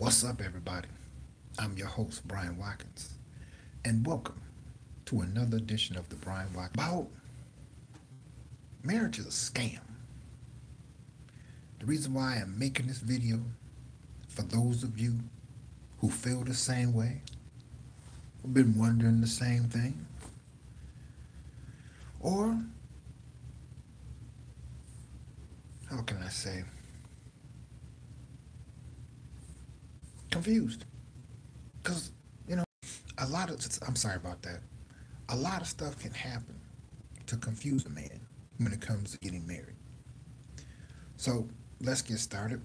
What's up, everybody? I'm your host, Brian Watkins, and welcome to another edition of the Brian Watkins. About marriage is a scam. The reason why I'm making this video for those of you who feel the same way, who've been wondering the same thing, or how can I say, confused. Because, a lot of, I'm sorry about that, a lot of stuff can happen to confuse a man when it comes to getting married. So let's get started.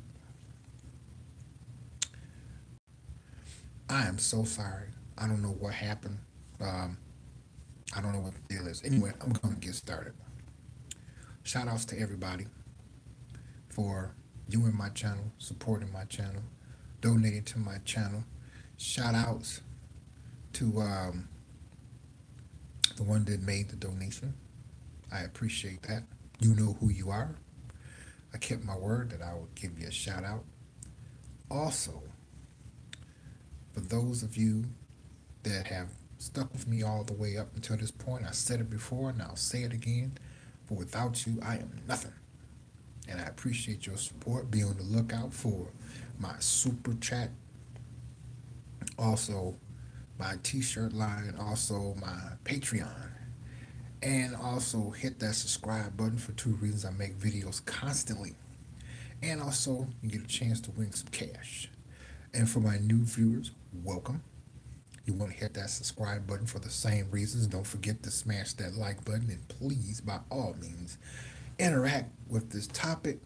I am so sorry. I don't know what happened. Um, I don't know what the deal is. Anyway, I'm going to get started. Shout outs to everybody for viewing my channel, supporting my channel, donating to my channel. Shout outs to the one that made the donation. I appreciate that. You know who you are. I kept my word that I would give you a shout out. Also, for those of you that have stuck with me all the way up until this point, I said it before and I'll say it again. For without you, I am nothing. And I appreciate your support. Be on the lookout for my super chat, also my t-shirt line, also my Patreon. And also hit that subscribe button for two reasons. I make videos constantly. And also you get a chance to win some cash. And for my new viewers, welcome. You want to hit that subscribe button for the same reasons. Don't forget to smash that like button. And please, by all means, interact with this topic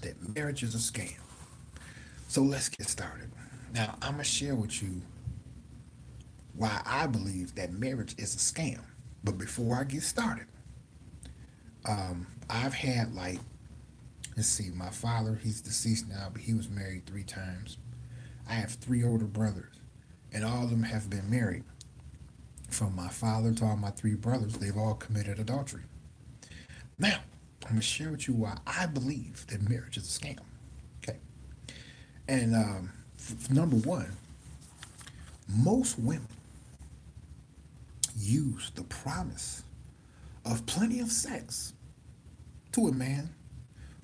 that marriage is a scam. So let's get started. Now, I'm going to share with you why I believe that marriage is a scam. But before I get started, I've had let's see, my father, he's deceased now, but he was married 3 times. I have 3 older brothers, and all of them have been married. From my father to all my 3 brothers, they've all committed adultery. Now, I'm going to share with you why I believe that marriage is a scam. Okay. And number one, most women use the promise of plenty of sex to a man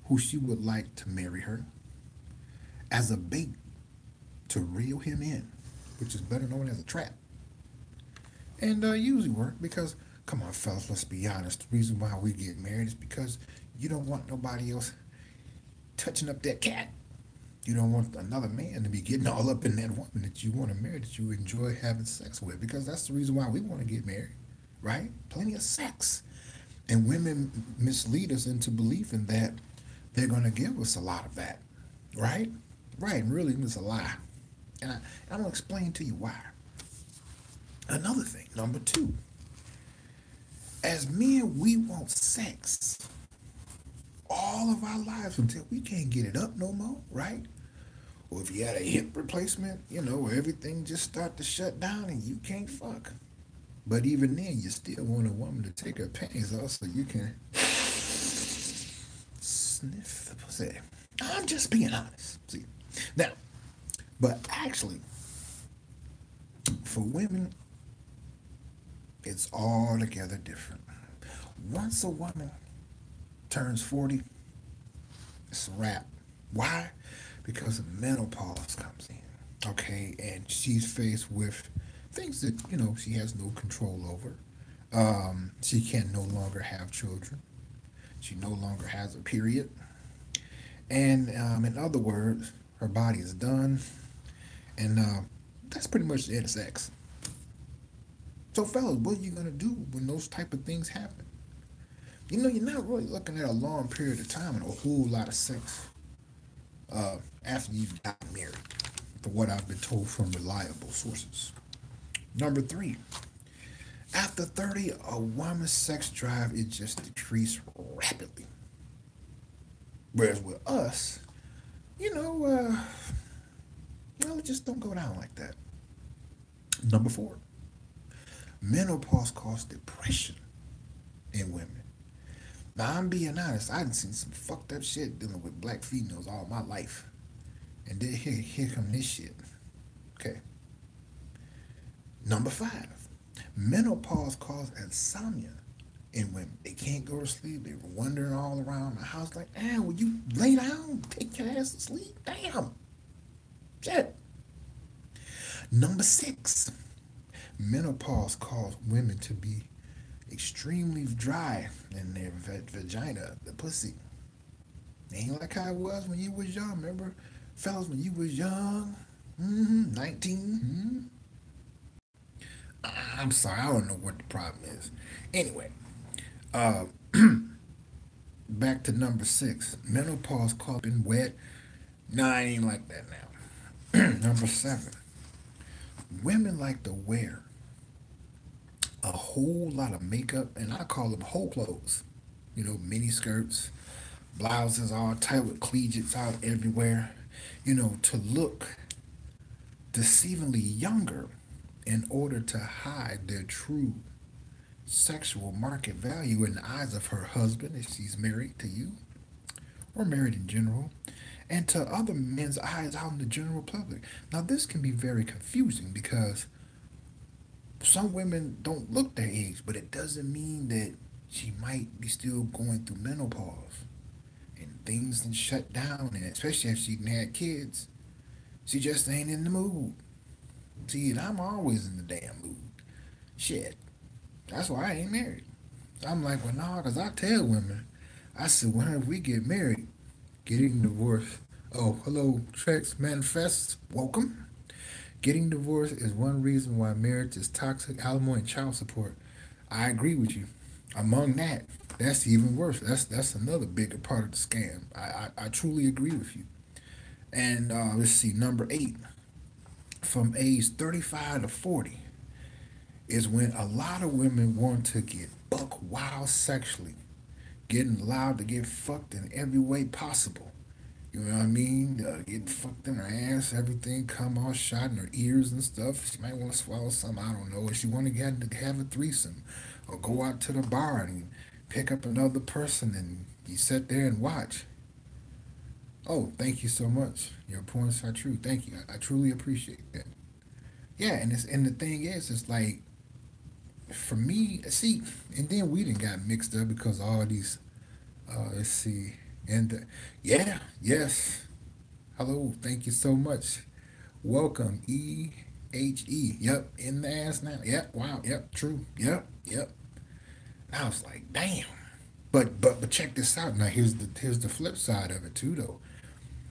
who she would like to marry her as a bait to reel him in, which is better known as a trap. And usually work because, come on, fellas, let's be honest. The reason why we get married is because you don't want nobody else touching up that cat. You don't want another man to be getting all up in that woman that you want to marry, that you enjoy having sex with, because that's the reason why we want to get married, right? Plenty of sex. And women mislead us into believing that they're going to give us a lot of that, right? Right, and really it's a lie. And I'm going to explain to you why. Another thing, number two, as men, we want sex all of our lives until we can't get it up no more, right? Or if you had a hip replacement, where everything just start to shut down and you can't fuck. But even then, you still want a woman to take her panties off so you can sniff the pussy. I'm just being honest. See, now, but actually, for women, it's altogether different. Once a woman turns 40, it's a wrap. Why? Because menopause comes in, okay, and she's faced with things that she has no control over. She can no longer have children. She no longer has a period, and in other words, her body is done, and that's pretty much the end of sex. So, fellas, what are you gonna do when those type of things happen? You're not really looking at a long period of time and a whole lot of sex after you've gotten married, for what I've been told from reliable sources. Number three, after 30, a woman's sex drive it just decreased rapidly. Whereas with us, you know, uh, it just don't go down like that. Number four, menopause causes depression in women. Now I'm being honest, I've seen some fucked up shit dealing with black females all my life. And then here come this shit. Okay. Number five, menopause causes insomnia in women. They can't go to sleep. They're wandering all around the house like, damn, will you lay down? Take your ass to sleep? Damn. Shit. Number six, menopause causes women to be extremely dry in their vagina, the pussy. Ain't like how it was when you was young. Remember, fellas, when you was young, 19. I'm sorry, I don't know what the problem is. Anyway, uh, back to number six. Menopause caught in wet. Nah, it ain't like that now. Number seven. Women like to wear a whole lot of makeup, and I call them whole clothes. You know, mini skirts, blouses all tight with collegiates out everywhere. You know, to look deceivingly younger in order to hide their true sexual market value in the eyes of her husband if she's married to you or married in general, and to other men's eyes out in the general public. Now, this can be very confusing because some women don't look their age, but it doesn't mean that she might be still going through menopause and things and shut down, and especially if she had kids, she just ain't in the mood. See, and I'm always in the damn mood. Shit. That's why I ain't married. So I'm like, well, nah, because I tell women, I said, whenever we get married, getting divorced. Oh, hello, Trex Manifest. Welcome. Getting divorced is one reason why marriage is toxic, alimony, and child support. I agree with you. Among that, that's even worse. That's another bigger part of the scam. I truly agree with you. And let's see, number eight, from age 35 to 40 is when a lot of women want to get buck wild sexually, getting allowed to get fucked in every way possible. You know what I mean? Getting fucked in her ass, everything come all shot in her ears and stuff. She might want to swallow something, I don't know. Or she want to get to have a threesome, or go out to the bar and pick up another person and you sit there and watch. Oh, thank you so much. Your points are true. Thank you. I truly appreciate that. Yeah, and the thing is, it's like for me, see, and then we didn't got mixed up because all these. Let's see, and yeah, yes. Hello, thank you so much. Welcome, EHE. Yep, in the ass now. Yep, wow. Yep, true. Yep, yep. I was like, damn. But check this out. Now here's the flip side of it too, though.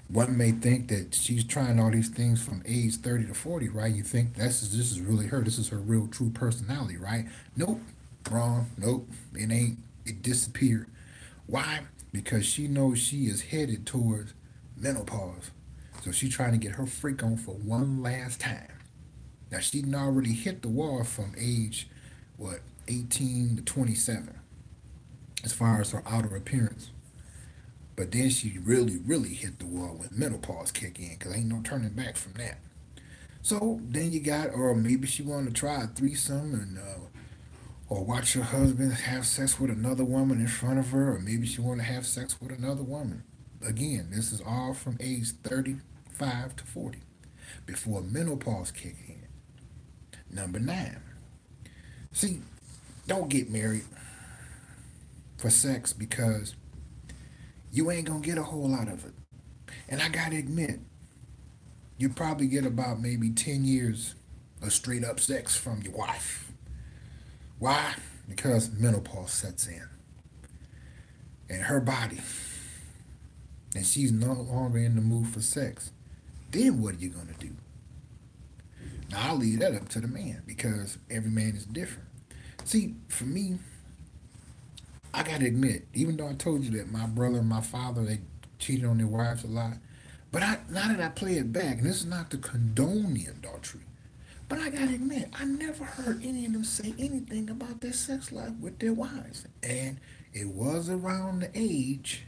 One may think that she's trying all these things from age 30 to 40, right? You think this is really her. This is her real true personality, right? Nope. Wrong. Nope. It ain't. It disappeared. Why? Because she knows she is headed towards menopause. So she's trying to get her freak on for one last time. Now she done already hit the wall from age what 18 to 27 as far as her outer appearance. But then she really hit the wall when menopause kick in, because ain't no turning back from that. So then you got, or maybe she wanted to try a threesome and, or watch her husband have sex with another woman in front of her, or maybe she want to have sex with another woman. Again, this is all from age 35 to 40, before menopause kick in. Number nine, see, don't get married for sex because you ain't gonna get a whole lot of it. And I gotta admit, you probably get about maybe 10 years of straight up sex from your wife. Why? Because menopause sets in. And her body, and she's no longer in the mood for sex. Then what are you gonna do? Now I'll leave that up to the man because every man is different. See, for me, I gotta admit, even though I told you that my brother and my father they cheated on their wives a lot, but now that I play it back, and this is not to condone the adultery, but I gotta admit, I never heard any of them say anything about their sex life with their wives. And it was around the age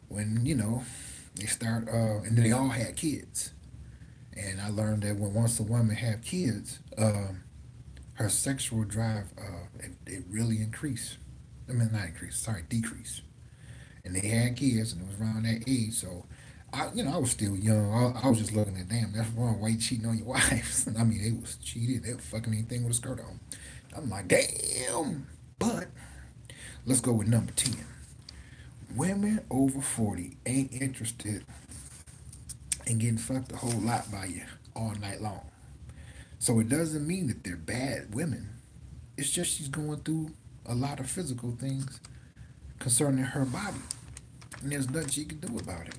when, they start, and they all had kids. And I learned that when once a woman have kids, her sexual drive, it really increased. I mean, not increase, sorry, decrease. And they had kids, and it was around that age. So I was still young. I was just looking at, damn, that's wrong. Why you cheating on your wives? I mean, they was cheated. They were fucking anything with a skirt on. I'm like, damn. But let's go with number 10. Women over 40 ain't interested in getting fucked a whole lot by you all night long. So it doesn't mean that they're bad women. It's just she's going through a lot of physical things concerning her body. And there's nothing she can do about it.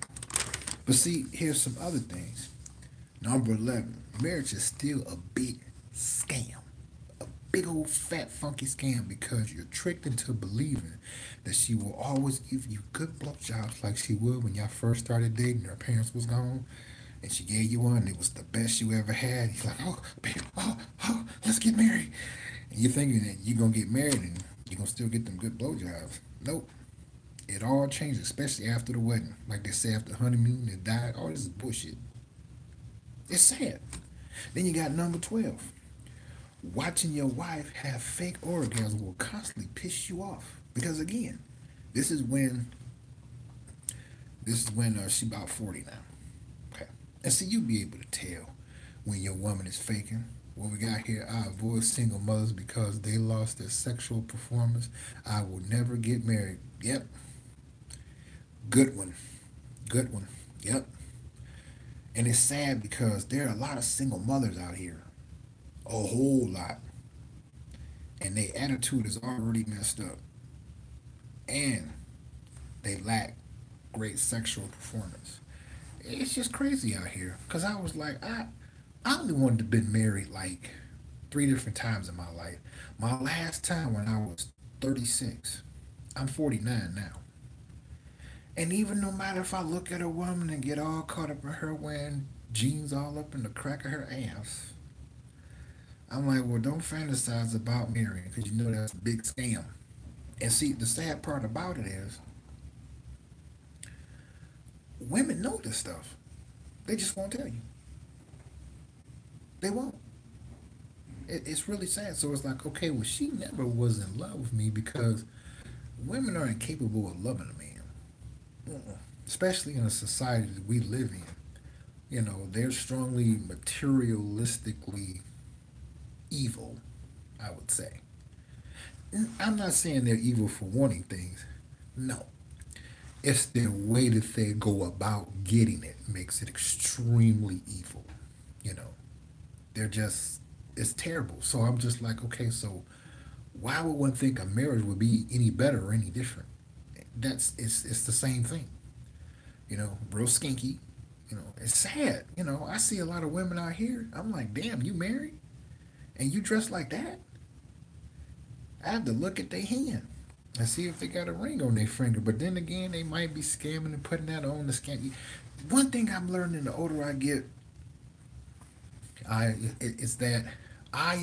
But see, here's some other things. Number 11, marriage is still a big scam. A big old fat funky scam because you're tricked into believing that she will always give you good blowjobs like she would when y'all first started dating. Her parents was gone, and she gave you one. And it was the best you ever had. You're like, oh, babe, let's get married. And you're thinking that you're gonna get married and you're gonna still get them good blowjobs. Nope. It all changes, especially after the wedding. Like they say, after the honeymoon, it died. All this is bullshit. It's sad. Then you got number 12. Watching your wife have fake orgasms will constantly piss you off. Because again, this is when she about 40 now. Okay. And so you be able to tell when your woman is faking. What we got here, I avoid single mothers because they lost their sexual performance. I will never get married. Yep. Good one. Good one. Yep. And it's sad because there are a lot of single mothers out here. A whole lot. And their attitude is already messed up. And they lack great sexual performance. It's just crazy out here. Cause I was like, I only wanted to been married like 3 different times in my life. My last time when I was 36. I'm 49 now. And even no matter if I look at a woman and get all caught up in her wearing jeans all up in the crack of her ass, I'm like, well, don't fantasize about marrying because you know that's a big scam. And see, the sad part about it is women know this stuff. They just won't tell you. They won't. It's really sad. So it's like, okay, well, she never was in love with me because women are incapable of loving a man. Especially in a society that we live in. They're strongly materialistically evil, I would say. I'm not saying they're evil for wanting things. No. It's their way that they go about getting it makes it extremely evil. You know, they're just, it's terrible. So I'm just like, okay, so why would one think a marriage would be any better or any different? It's the same thing. Real skinky. It's sad. I see a lot of women out here. I'm like, damn, you married and you dress like that? I have to look at their hand and see if they got a ring on their finger. But then again, they might be scamming and putting that on the scam. One thing I'm learning the older I get, is that I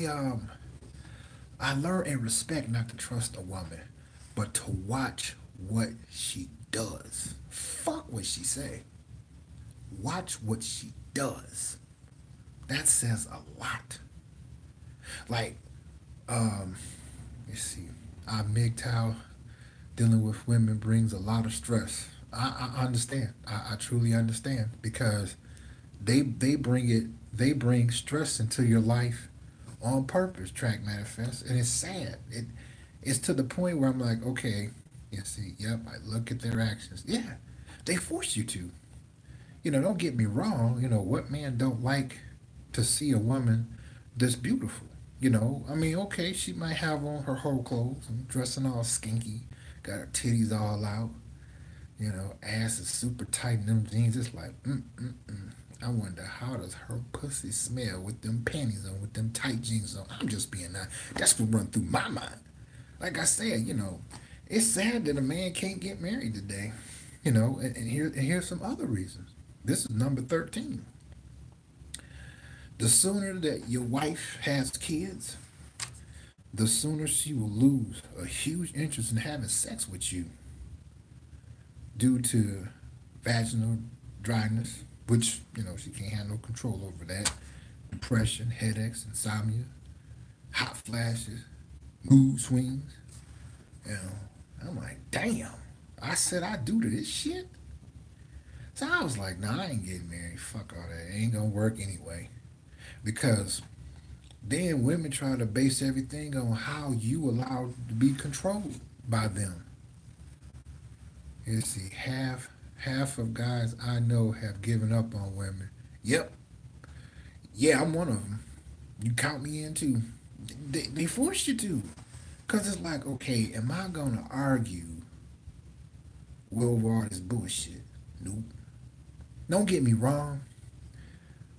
I learn and respect not to trust a woman, but to watch what she does. Fuck what she say. Watch what she does. That says a lot. Like, let's see. MGTOW dealing with women brings a lot of stress. I understand. I truly understand because they bring it. They bring stress into your life on purpose. Track manifest, and it's sad. It's to the point where I'm like, okay, you see, yep. I look at their actions. Yeah, they force you to. Don't get me wrong. What man don't like to see a woman that's beautiful? I mean, okay, she might have on her whole clothes and dressing all skinky, got her titties all out, ass is super tight in them jeans. It's like, I wonder how does her pussy smell with them panties on, with them tight jeans on. I'm just being honest. That's what run through my mind. Like I said, it's sad that a man can't get married today. And here's some other reasons. This is number 13. The sooner that your wife has kids, the sooner she will lose a huge interest in having sex with you due to vaginal dryness, which, she can't have no control over that, depression, headaches, insomnia, hot flashes, mood swings. You know, I'm like, damn, I said I do to this shit. So I was like, nah, I ain't getting married. Fuck all that. It ain't gonna work anyway. Because then women try to base everything on how you allow to be controlled by them. You see, half of guys I know have given up on women. Yep, yeah, I'm one of them. You count me in too. They force you to, cause it's like, okay, am I gonna argue with all this bullshit? Nope. Don't get me wrong.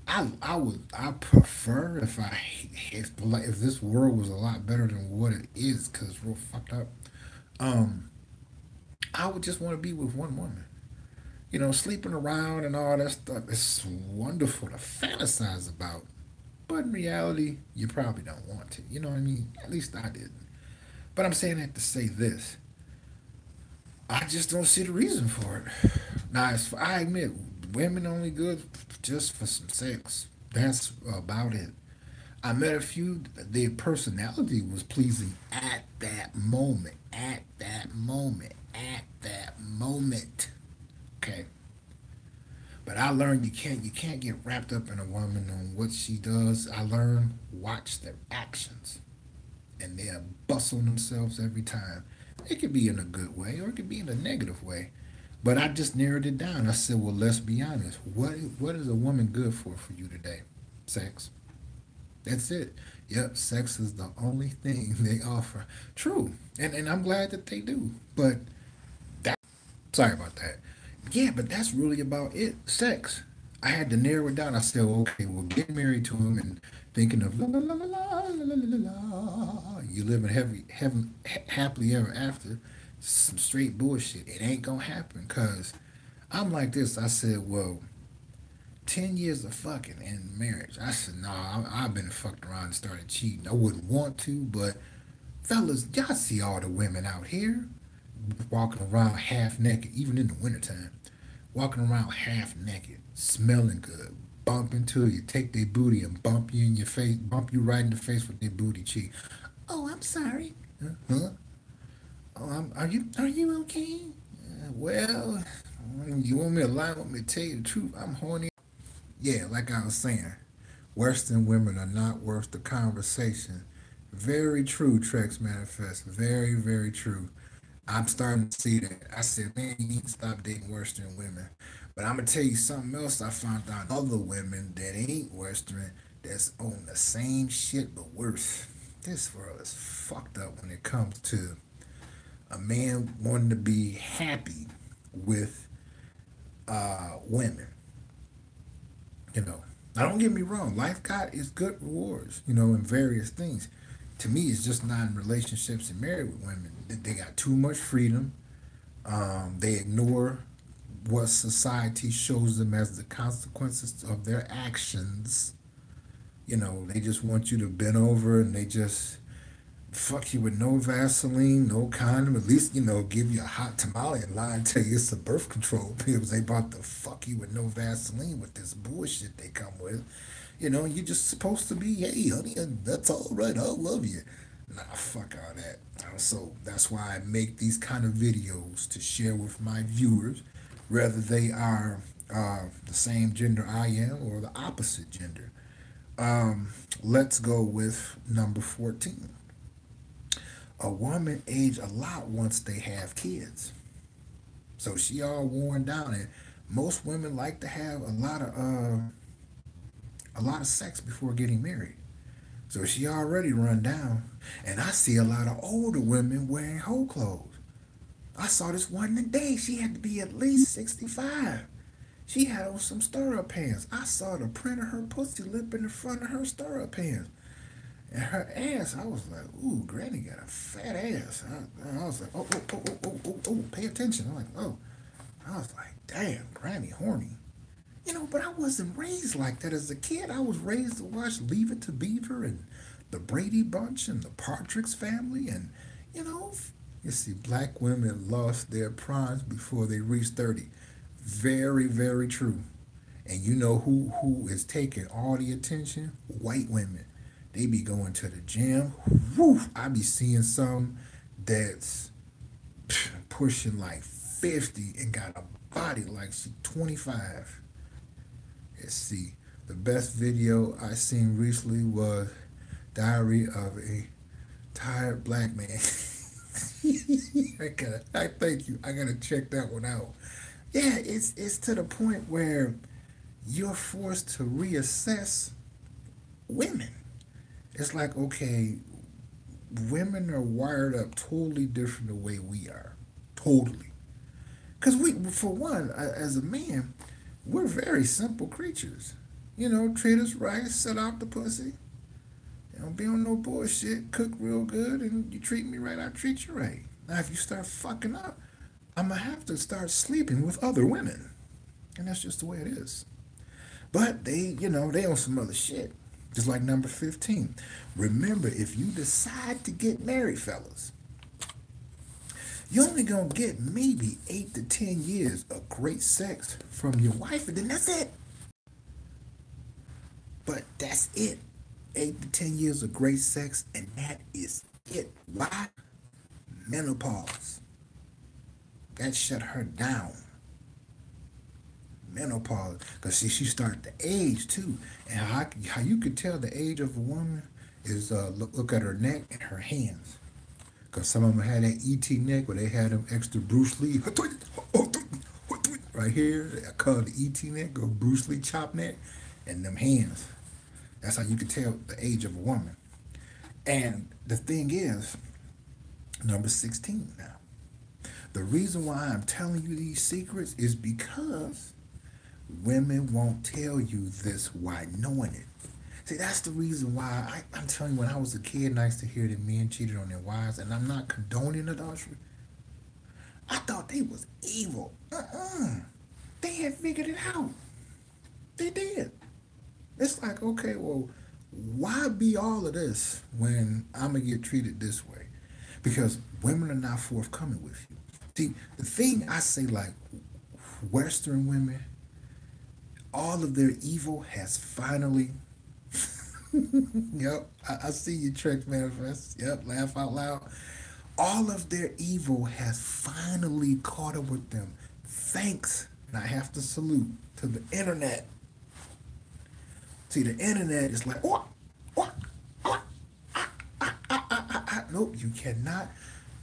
I prefer if this world was a lot better than what it is, cause it's real fucked up. Um, I would just want to be with one woman. Sleeping around and all that stuff. It's wonderful to fantasize about. But in reality, you probably don't want to. You know what I mean? At least I didn't. But I'm saying that to say this. I just don't see the reason for it. Now, I admit, women only good just for some sex. That's about it. I met a few, their personality was pleasing at that moment. At that moment. At that moment. Okay. But I learned you can't get wrapped up in a woman on what she does. I learned watch their actions, and they'll bustle themselves every time. It could be in a good way or it could be in a negative way. But I just narrowed it down. I said, well, let's be honest. What is a woman good for you today? Sex. That's it. Yep, sex is the only thing they offer. True, and I'm glad that they do. But that sorry about that. Yeah, but that's really about it. Sex. I had to narrow it down. I said, okay, well, get married to him and thinking of la la la la la la la la la. You living happily ever after. Some straight bullshit. It ain't gonna happen because I'm like this. I said, well, 10 years of fucking and marriage. I said, nah, I've been fucked around and started cheating. I wouldn't want to, but fellas, y'all see all the women out here walking around half naked, even in the wintertime, walking around half naked, smelling good, bump into you, take their booty and bump you in your face, bump you right in the face with their booty cheek. Oh, I'm sorry. Huh? Oh, are you okay? Well, you want me to lie with me? Tell you the truth, I'm horny. Yeah, like I was saying, Western women are not worth the conversation. Very true, Trex Manifest. Very, very true. I'm starting to see that. I said, man, you need to stop dating Western women. But I'm gonna tell you something else I found out. Other women that ain't Western that's on the same shit but worse. This world is fucked up when it comes to a man wanting to be happy with women. You know, now don't get me wrong. Life got its good rewards. In various things. To me, it's just not in relationships and married with women. They got too much freedom. They ignore what society shows them as the consequences of their actions. They just want you to bend over and they just fuck you with no Vaseline, no condom. At least, give you a hot tamale and lie and tell you it's a birth control pills. They about to fuck you with no Vaseline with this bullshit they come with. You're just supposed to be, hey, honey, that's all right. I love you. Nah, fuck all that. So that's why I make these kind of videos to share with my viewers, whether they are the same gender I am or the opposite gender. Let's go with number 14. A woman age a lot once they have kids. So she all worn down, and most women like to have a lot of sex before getting married. So she already run down. And I see a lot of older women wearing whole clothes. I saw this one today. She had to be at least 65. She had on some stirrup pants. I saw the print of her pussy lip in the front of her stirrup pants. And her ass, I was like, ooh, Granny got a fat ass. I was like, oh, pay attention. I'm like, oh. I was like, damn, Granny horny. But I wasn't raised like that as a kid. I was raised to watch Leave It to Beaver and the Brady Bunch and the Partridge Family. And, you know, you see, black women lost their primes before they reached 30. Very, very true. And you know who is taking all the attention? White women. They be going to the gym. Woo! I be seeing some that's pushing like 50 and got a body like she's 25. Let's see. The best video I seen recently was Diary of a Tired Black Man. I thank you. I gotta check that one out. Yeah, it's to the point where you're forced to reassess women. It's like, okay, women are wired up totally different the way we are. Totally. Because we, for one, as a man, we're very simple creatures. You know, treat us right, set out the pussy. You don't be on no bullshit, cook real good, and you treat me right, I treat you right. Now, if you start fucking up, I'm going to have to start sleeping with other women. And that's just the way it is. But they, they on some other shit. Just like number 15. Remember, if you decide to get married, fellas, you're only going to get maybe 8 to 10 years of great sex from your wife, and then that's it. But that's it. 8 to 10 years of great sex, and that is it. Why? Menopause. That shut her down. Menopause. Because she started to age too. And how you could tell the age of a woman is look at her neck and her hands. Because some of them had that ET neck where they had them extra Bruce Lee. Right here, I call it the ET neck or Bruce Lee chop neck. And them hands. That's how you can tell the age of a woman. And the thing is, number 16 now. The reason why I'm telling you these secrets is because women won't tell you this while knowing it. See, that's the reason why I'm telling you, when I was a kid, I used to hear that men cheated on their wives, and I'm not condoning adultery. I thought they was evil. They had figured it out. They did. It's like, okay, well, why be all of this when I'm going to get treated this way? Because women are not forthcoming with you. See, the thing I say, like, Western women, all of their evil has finally... Yep, I see you, Trex Manifest. Yep, laugh out loud. All of their evil has finally caught up with them. Thanks, and I have to salute, to the internet. See, the internet is like, nope, you cannot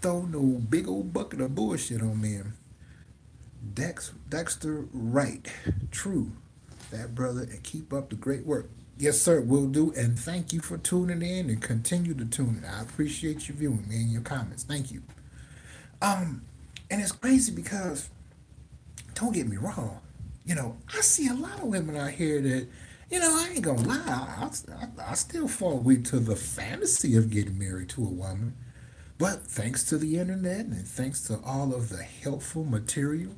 throw no big old bucket of bullshit on me. Dexter Wright, true, that brother, and keep up the great work. Yes, sir, will do, and thank you for tuning in and continue to tune in. I appreciate you viewing me and your comments. Thank you. And it's crazy because, don't get me wrong, I see a lot of women out here that, I ain't gonna lie, I still fall weak to the fantasy of getting married to a woman. But thanks to the internet and thanks to all of the helpful material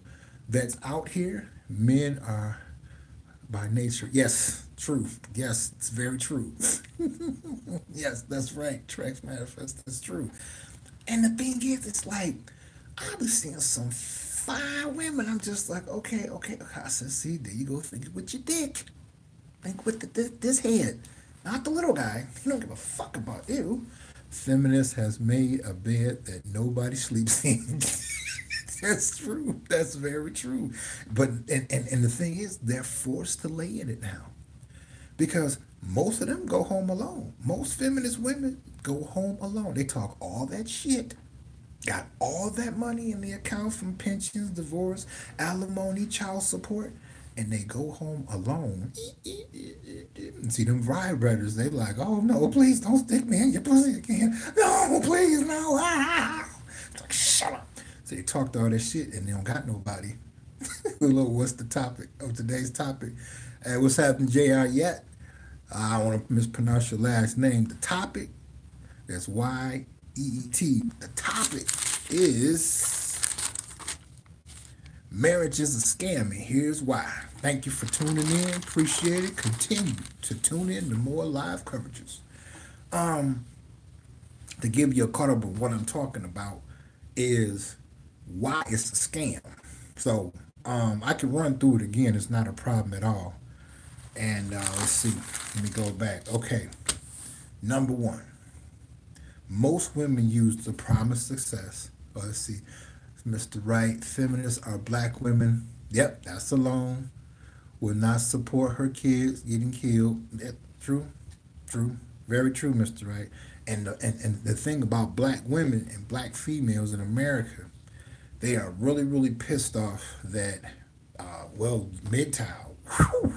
that's out here, men are by nature, yes, true. Yes, it's very true. Yes, that's right. Trex Manifest, that's true. And the thing is, it's like, I be seeing some fine women. I'm just like, okay. I said, see, there you go, think with your dick. Think with this head. Not the little guy. He don't give a fuck about you. Feminist has made a bed that nobody sleeps in. That's true. That's very true. But and the thing is, they're forced to lay in it now. Because most of them go home alone. Most feminist women go home alone. They talk all that shit. Got all that money in the account from pensions, divorce, alimony, child support, and they go home alone. And see them vibrators, they like, oh no, please don't stick me in your pussy again. No, please, no. It's like, shut up. So they talked all that shit and they don't got nobody. Look, what's the topic of today's topic? Hey, what's happening, JR yet? I don't want to mispronounce your last name. The topic is Y-E-E-T. The topic is marriage is a scam, and here's why. Thank you for tuning in. Appreciate it. Continue to tune in to more live coverages. To give you a caught up of what I'm talking about is why it's a scam. So I can run through it again. It's not a problem at all. And let's see. Let me go back. Okay. Number one. Most women use the promised success. Let's see. Mr. Wright, feminists are black women Yep, that's alone. Will not support her kids getting killed. True, true, very true, Mister Right. And the thing about black women and black females in America, they are really really pissed off that well MGTOW, whew,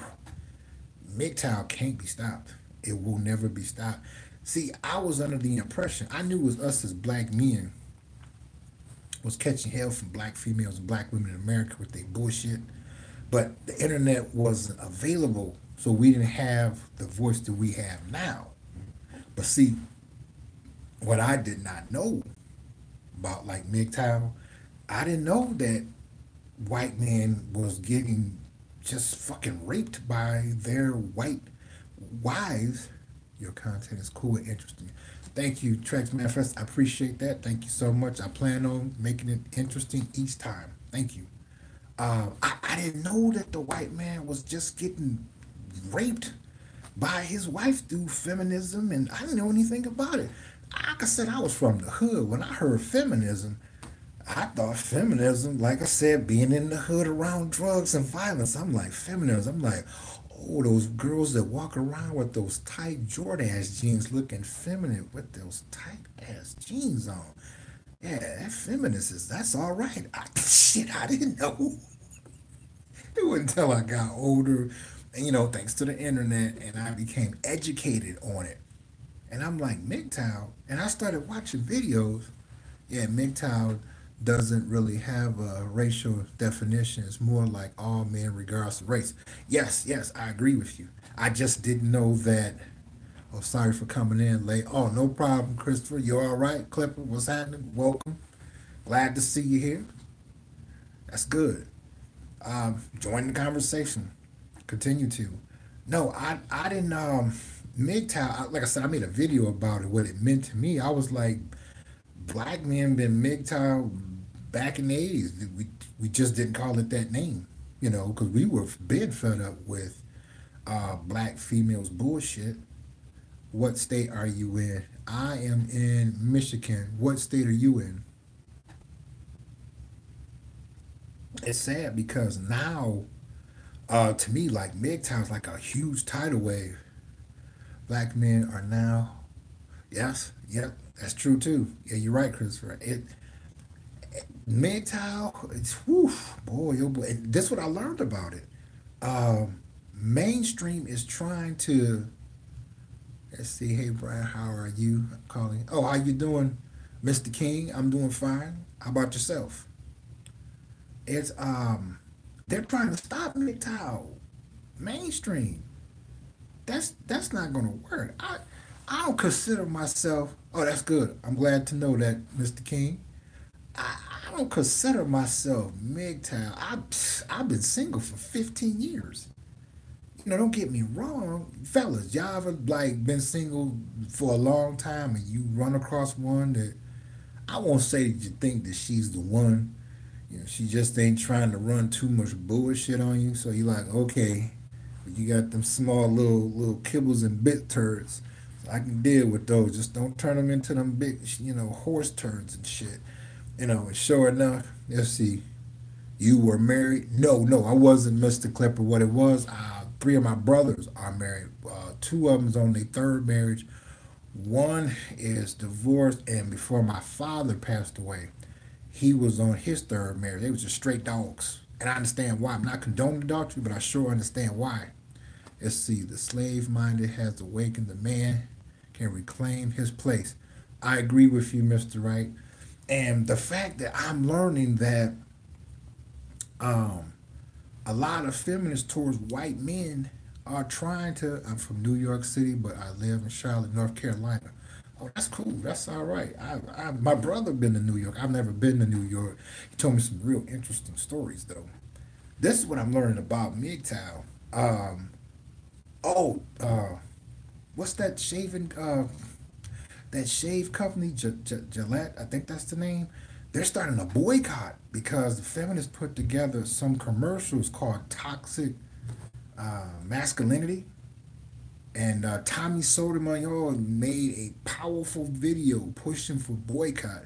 MGTOW can't be stopped. It will never be stopped. See, I was under the impression I knew it was us as black men was catching hell from black females and black women in America with their bullshit. But the internet wasn't available, so we didn't have the voice that we have now. But see, what I did not know about like MGTOW, I didn't know that white men was getting just fucking raped by their white wives. Your content is cool and interesting. Thank you, Trex Manifest. I appreciate that. Thank you so much. I plan on making it interesting each time. Thank you. I didn't know that the white man was just getting raped by his wife through feminism, and I didn't know anything about it. Like I said, I was from the hood. When I heard feminism, I thought feminism, like I said, being in the hood around drugs and violence. I'm like, feminism. I'm like, oh, those girls that walk around with those tight Jordan ass jeans looking feminine with those tight ass jeans on. Yeah, that feminist is, that's all right. Shit, I didn't know. It wasn't until I got older, and thanks to the internet, and I became educated on it. And I'm like, MGTOW, and I started watching videos. Yeah, MGTOW doesn't really have a racial definition. It's more like all men, regardless of race. Yes, yes, I agree with you. I just didn't know that. Oh, sorry for coming in late. Oh, no problem, Christopher. You all right? Clipper, what's happening? Welcome. Glad to see you here. That's good. Join the conversation. Continue to. No, I didn't. MGTOW, like I said, I made a video about it, what it meant to me. I was like, black men been MGTOW back in the 80s. We just didn't call it that name, because we were been fed up with black females bullshit. What state are you in? I am in Michigan. What state are you in? It's sad because now, to me, like MGTOW is like a huge tidal wave. Black men are now, yes, yep, that's true too. Yeah, you're right, Christopher. MGTOW, it's whew, boy, oh boy. And this is what I learned about it. Mainstream is trying to, let's see, hey Brian, how are you? I'm calling. Oh, how you doing, Mr. King? I'm doing fine. How about yourself? It's they're trying to stop MGTOW mainstream. That's not gonna work. I don't consider myself. Oh, that's good. I'm glad to know that, Mr. King. I don't consider myself MGTOW. I've been single for 15 years. Don't get me wrong, fellas. Y'all have like been single for a long time, and you run across one that I won't say that you think that she's the one. She just ain't trying to run too much bullshit on you. So you're like, okay, but you got them small little kibbles and bit turds. So I can deal with those. Just don't turn them into them big, horse turds and shit. And sure enough, let's see. You were married? No, no, I wasn't, Mr. Clipper. What it was, three of my brothers are married. Two of them's on their third marriage. One is divorced, and before my father passed away, he was on his third marriage. They was just straight dogs. And I understand why. I'm not condoning adultery, but I sure understand why. Let's see. The slave minded has awakened. The man can reclaim his place. I agree with you, Mr. Wright. And the fact that I'm learning that um, a lot of feminists towards white men are trying to. I'm from New York City, but I live in Charlotte, North Carolina. Oh, that's cool. That's all right. My brother been to New York. I've never been to New York. He told me some real interesting stories, though. This is what I'm learning about MGTOW. Um, oh, what's that shaving? That shave company, Gillette. I think that's the name. They're starting a boycott because the feminists put together some commercials called "Toxic Masculinity." And Tommy Sotomayor made a powerful video pushing for boycott.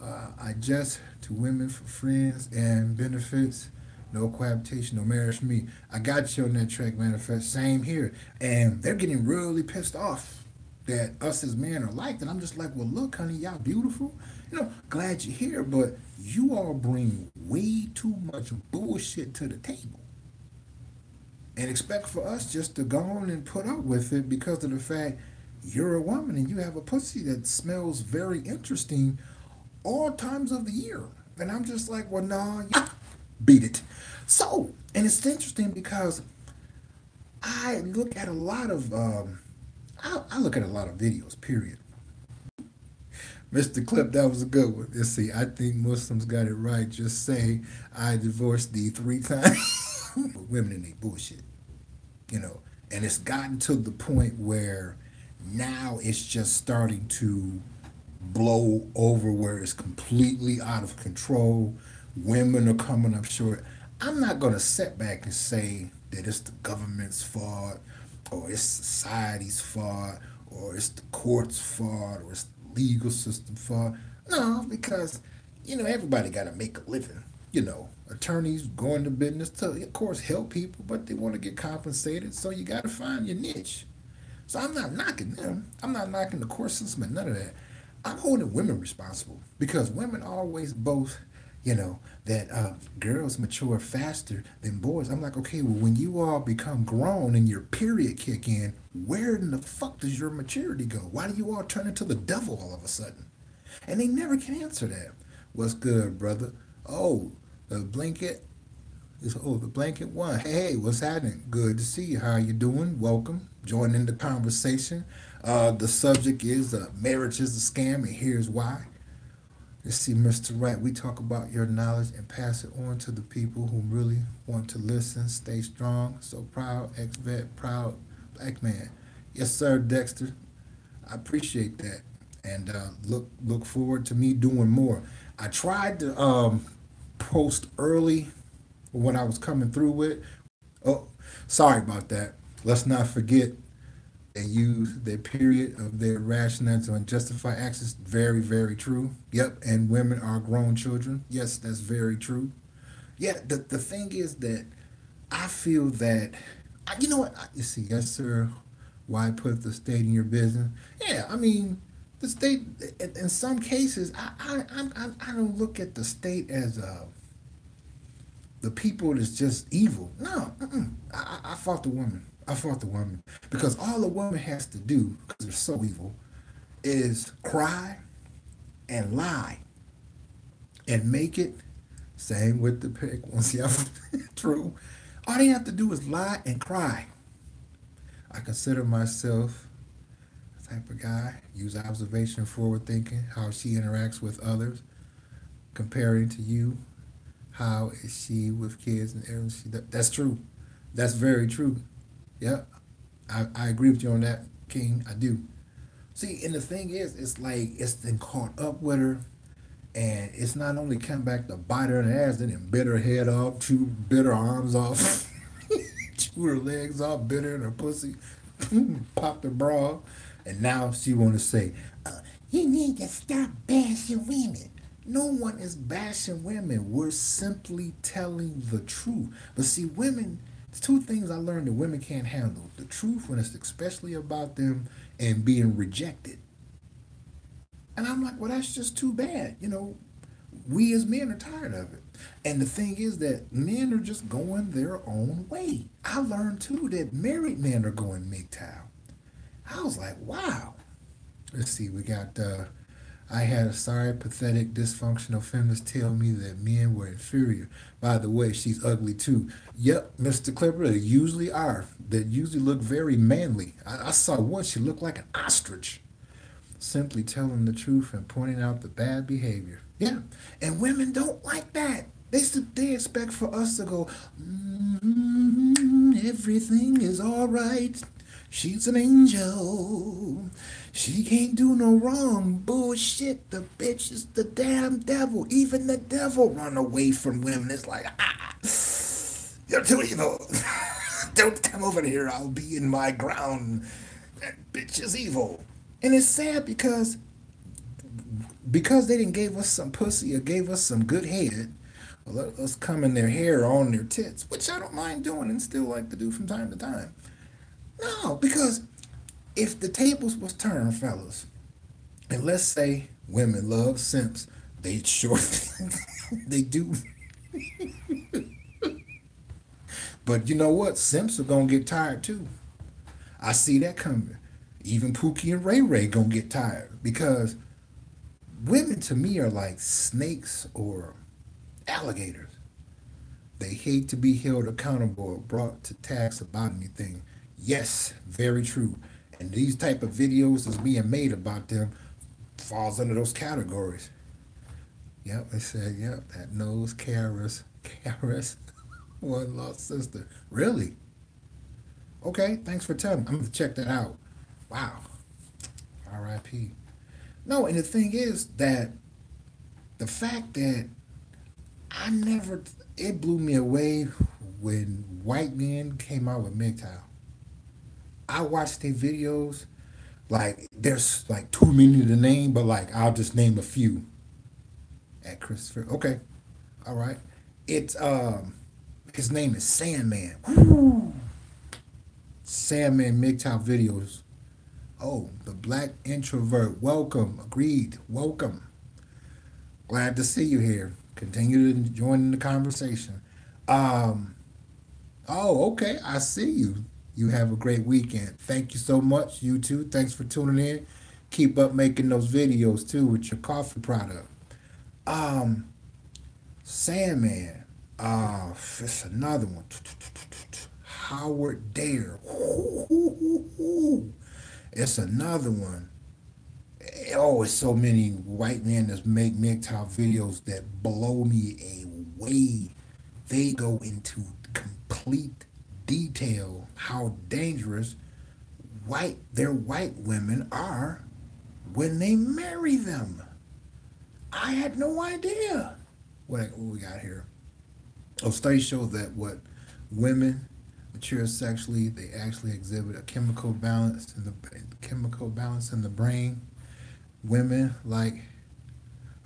I just to women for friends and benefits. No cohabitation, no marriage for me. I got you on that track, manifest. Same here. And they're getting really pissed off that us as men are like that. I'm just like, well, look, honey, y'all beautiful. Glad you're here, but you all bring way too much bullshit to the table and expect for us just to go on and put up with it because of the fact you're a woman and you have a pussy that smells very interesting all times of the year. And I'm just like, well, nah, beat it. So, and it's interesting because I look at a lot of, I look at a lot of videos, period. Mr. Clip, that was a good one. Let's see, I think Muslims got it right. Just say, I divorced thee 3 times. Women in they bullshit, you know. And it's gotten to the point where now it's just starting to blow over where it's completely out of control. Women are coming up short. I'm not going to sit back and say that it's the government's fault or it's society's fault or it's the court's fault or it's the legal system's fault. No, because, everybody got to make a living. Attorneys go into business to, of course, help people, but they want to get compensated, so you got to find your niche. So I'm not knocking them. I'm not knocking the court system, none of that. I'm holding women responsible because women always boast, that girls mature faster than boys. I'm like, okay, well, when you all become grown and your period kick in, where in the fuck does your maturity go? Why do you all turn into the devil all of a sudden? And they never can answer that. What's good, brother? Oh, the blanket. The blanket one. Hey, what's happening? Good to see you. How you doing? Welcome. Join in the conversation. The subject is marriage is a scam, and here's why. Let's see, Mr. Wright. We talk about your knowledge and pass it on to the people who really want to listen. Stay strong. So proud, ex-vet, proud black man. Yes, sir, Dexter. I appreciate that, and look forward to me doing more. I tried to post early when I was coming through with. Oh, sorry about that. Let's not forget they use their period of their rationale to unjustify actions. Very, very true. Yep, and women are grown children. Yes, that's very true. Yeah, the thing is that I feel that, you know what? You see, yes, sir. Why put the state in your business? Yeah, I mean, the state, in some cases, I don't look at the state as the people that's just evil. No, I fought the woman. I fought the woman because all the woman has to do, because they're so evil, is cry and lie and make it. Same with the pick. Once you have true, all they have to do is lie and cry. I consider myself the type of guy. Use observation, forward thinking, how she interacts with others, comparing to you. How is she with kids and everything? That's true. That's very true. Yeah, I agree with you on that, King. I do. See, and the thing is, it's like it's been caught up with her, and it's not only come back to bite her in the ass, then it bit her head off, bit her arms off, chew her legs off, bit her in her pussy, popped her bra, and now she want to say, you need to stop bashing women. No one is bashing women. We're simply telling the truth. But see, women, there's two things I learned that women can't handle. The truth when it's especially about them and being rejected. And I'm like, well, that's just too bad. We as men are tired of it. And the thing is that men are just going their own way. I learned too that married men are going MGTOW. I was like, wow. Let's see, we got I had a sorry, pathetic, dysfunctional feminist tell me that men were inferior. By the way, she's ugly too. Yep, Mr. Clipper, they usually are. They usually look very manly. I saw one, she looked like an ostrich. Simply telling the truth and pointing out the bad behavior. Yeah, and women don't like that. They expect for us to go, everything is all right. She's an angel. She can't do no wrong. Bullshit. The bitch is the damn devil. Even the devil run away from women. It's like, you're too evil. Don't come over here. I'll be in my ground. That bitch is evil. And it's sad because they didn't give us some pussy or gave us some good head, Let's come in their hair or on their tits, which I don't mind doing and still like to do from time to time. No, because if the tables was turned, fellas, and let's say women love simps, they sure they do. But you know what? Simps are gonna get tired too. I see that coming. Even Pookie and Ray Ray gonna get tired because women to me are like snakes or alligators. They hate to be held accountable or brought to task about anything. Yes, very true. And these type of videos that's being made about them falls under those categories. Yep, they said, yep, that knows Kara's one lost sister. Really? Okay, thanks for telling me. I'm gonna check that out. Wow. R.I.P. No, and the thing is that the fact that I never, it blew me away when white men came out with MGTOW. I watched their videos. Like, there's like too many to name, but like, I'll just name a few. At Christopher. Okay. All right. It's, his name is Sandman. Woo. Sandman MGTOW videos. Oh, the black introvert. Welcome. Agreed. Welcome. Glad to see you here. Continue to join in the conversation. Um, oh, okay. I see you. You have a great weekend. Thank you so much. You too. Thanks for tuning in. Keep up making those videos too with your coffee product. Um, Sandman. It's another one. Howard Dare. It's another one. Oh, it's so many white men that make MGTOW videos that blow me away. They go into complete detail how dangerous their white women are when they marry them. I had no idea. What we got here? Oh, studies show that what women mature sexually, they actually exhibit a chemical balance in the brain. Women like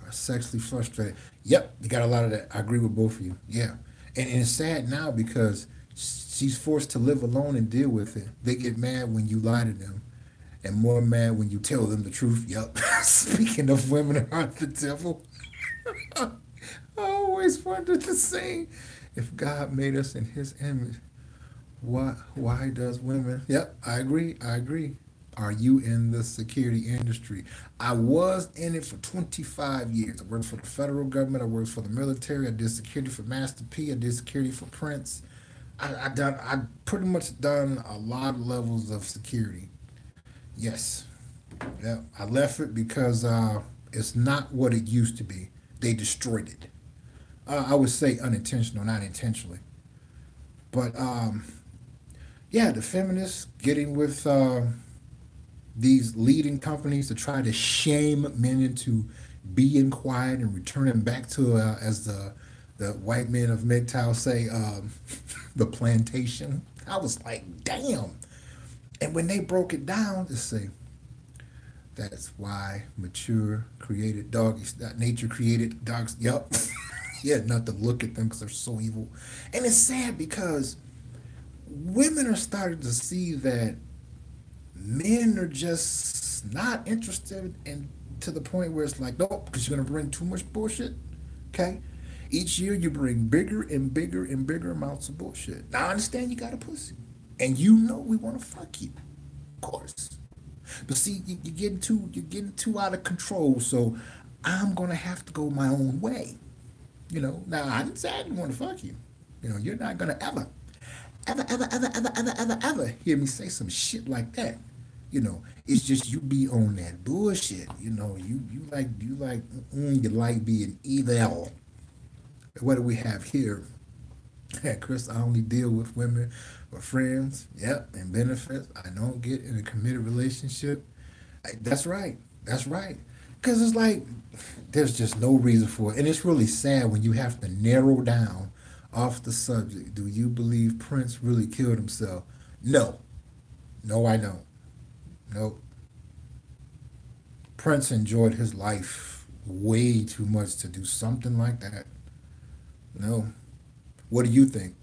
are sexually frustrated. Yep, you got a lot of that. I agree with both of you. Yeah, and it's sad now because she's forced to live alone and deal with it. They get mad when you lie to them, and more mad when you tell them the truth. Yep. Speaking of women are the devil, I always wondered the same. If God made us in His image, why does women? Yep, I agree. I agree. Are you in the security industry? I was in it for 25 years. I worked for the federal government. I worked for the military. I did security for Master P. I did security for Prince. I pretty much done a lot of levels of security. Yes. Yeah. I left it because it's not what it used to be. They destroyed it. I would say unintentional, not intentionally. But yeah, the feminists getting with these leading companies to try to shame men into being quiet and returning back to, as the white men of MGTOW say, the plantation. I was like, damn. And when they broke it down, to say that's why mature created doggies, that nature created dogs. Yup. Yeah, not to look at them because they're so evil. And it's sad because women are starting to see that men are just not interested in to the point where it's like, nope, because you're gonna bring too much bullshit. Okay? Each year you bring bigger and bigger and bigger amounts of bullshit. Now I understand you got a pussy. And you know we wanna fuck you. Of course. But see, you're getting too out of control, so I'm gonna have to go my own way. Now I didn't say I didn't want to fuck you. You're not gonna ever hear me say some shit like that. It's just you be on that bullshit. You like being evil. What do we have here? Chris, I only deal with women or friends. Yep, and benefits. I don't get in a committed relationship. That's right. That's right. Because it's like there's just no reason for it, and it's really sad when you have to narrow down off the subject. Do you believe Prince really killed himself? No. No, I don't. Nope. Prince enjoyed his life way too much to do something like that. No. What do you think?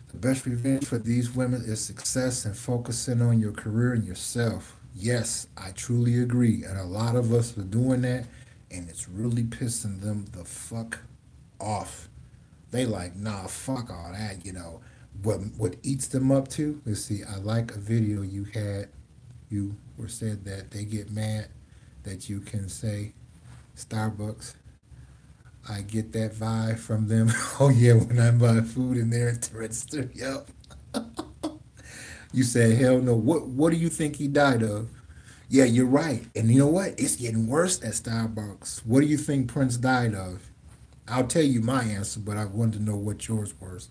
The best revenge for these women is success and focusing on your career and yourself. Yes, I truly agree. And a lot of us are doing that, and it's really pissing them the fuck off. They like, nah, fuck all that, you know. What eats them up to? Let's see, I like a video you had. You were said that they get mad that you can say Starbucks. I get that vibe from them. Oh yeah, when I buy food in there at the register. Yep. You said hell no. What do you think he died of? Yeah, you're right. And you know what? It's getting worse at Starbucks. What do you think Prince died of? I'll tell you my answer, but I wanted to know what yours was.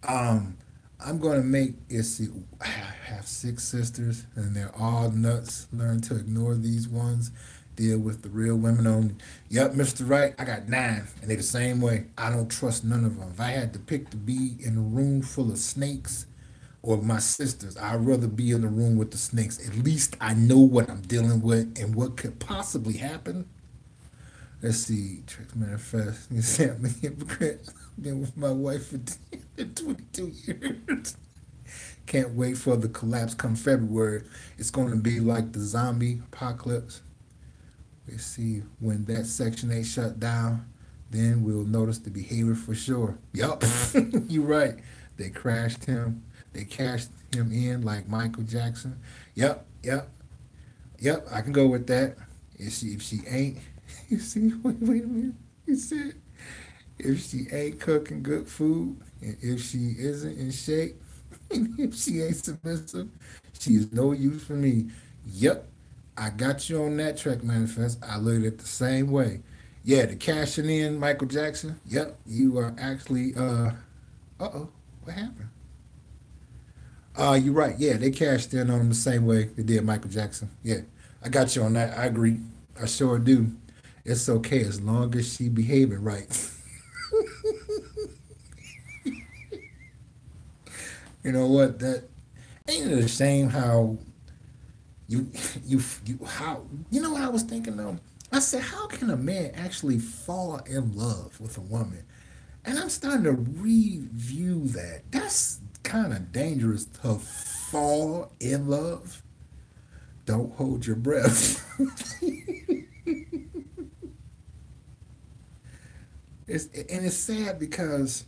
Um, I'm gonna make it. See, I have six sisters, and they're all nuts. Learn to ignore these ones. Deal with the real women only. Yep, Mr. Right. I got nine, and they the same way. I don't trust none of them. If I had to pick to be in a room full of snakes or my sisters, I'd rather be in the room with the snakes. At least I know what I'm dealing with and what could possibly happen. Let's see, Tricks Manifest. You said I'm a hypocrite. I've been with my wife for 22 years. Can't wait for the collapse come February. It's going to be like the zombie apocalypse. Let's see, when that Section 8 shut down, then we'll notice the behavior for sure. Yup, you're right. They crashed him. They cashed him in like Michael Jackson. Yep, yep, yep. I can go with that. If she ain't, you see, wait a minute. He said, if she ain't cooking good food, and if she isn't in shape, and if she ain't submissive, she's no use for me. Yep, I got you on that track manifest. I look at it the same way. Yeah, the cashing in Michael Jackson. Yep, you are actually oh, what happened? You're right. Yeah, they cashed in on him the same way they did Michael Jackson. Yeah, I got you on that. I agree. I sure do. It's okay as long as she behaving right. You know what? That ain't it a shame how you you how you know what I was thinking though? I said, how can a man actually fall in love with a woman? And I'm starting to review that. That's kind of dangerous to fall in love. Don't hold your breath. And it's sad because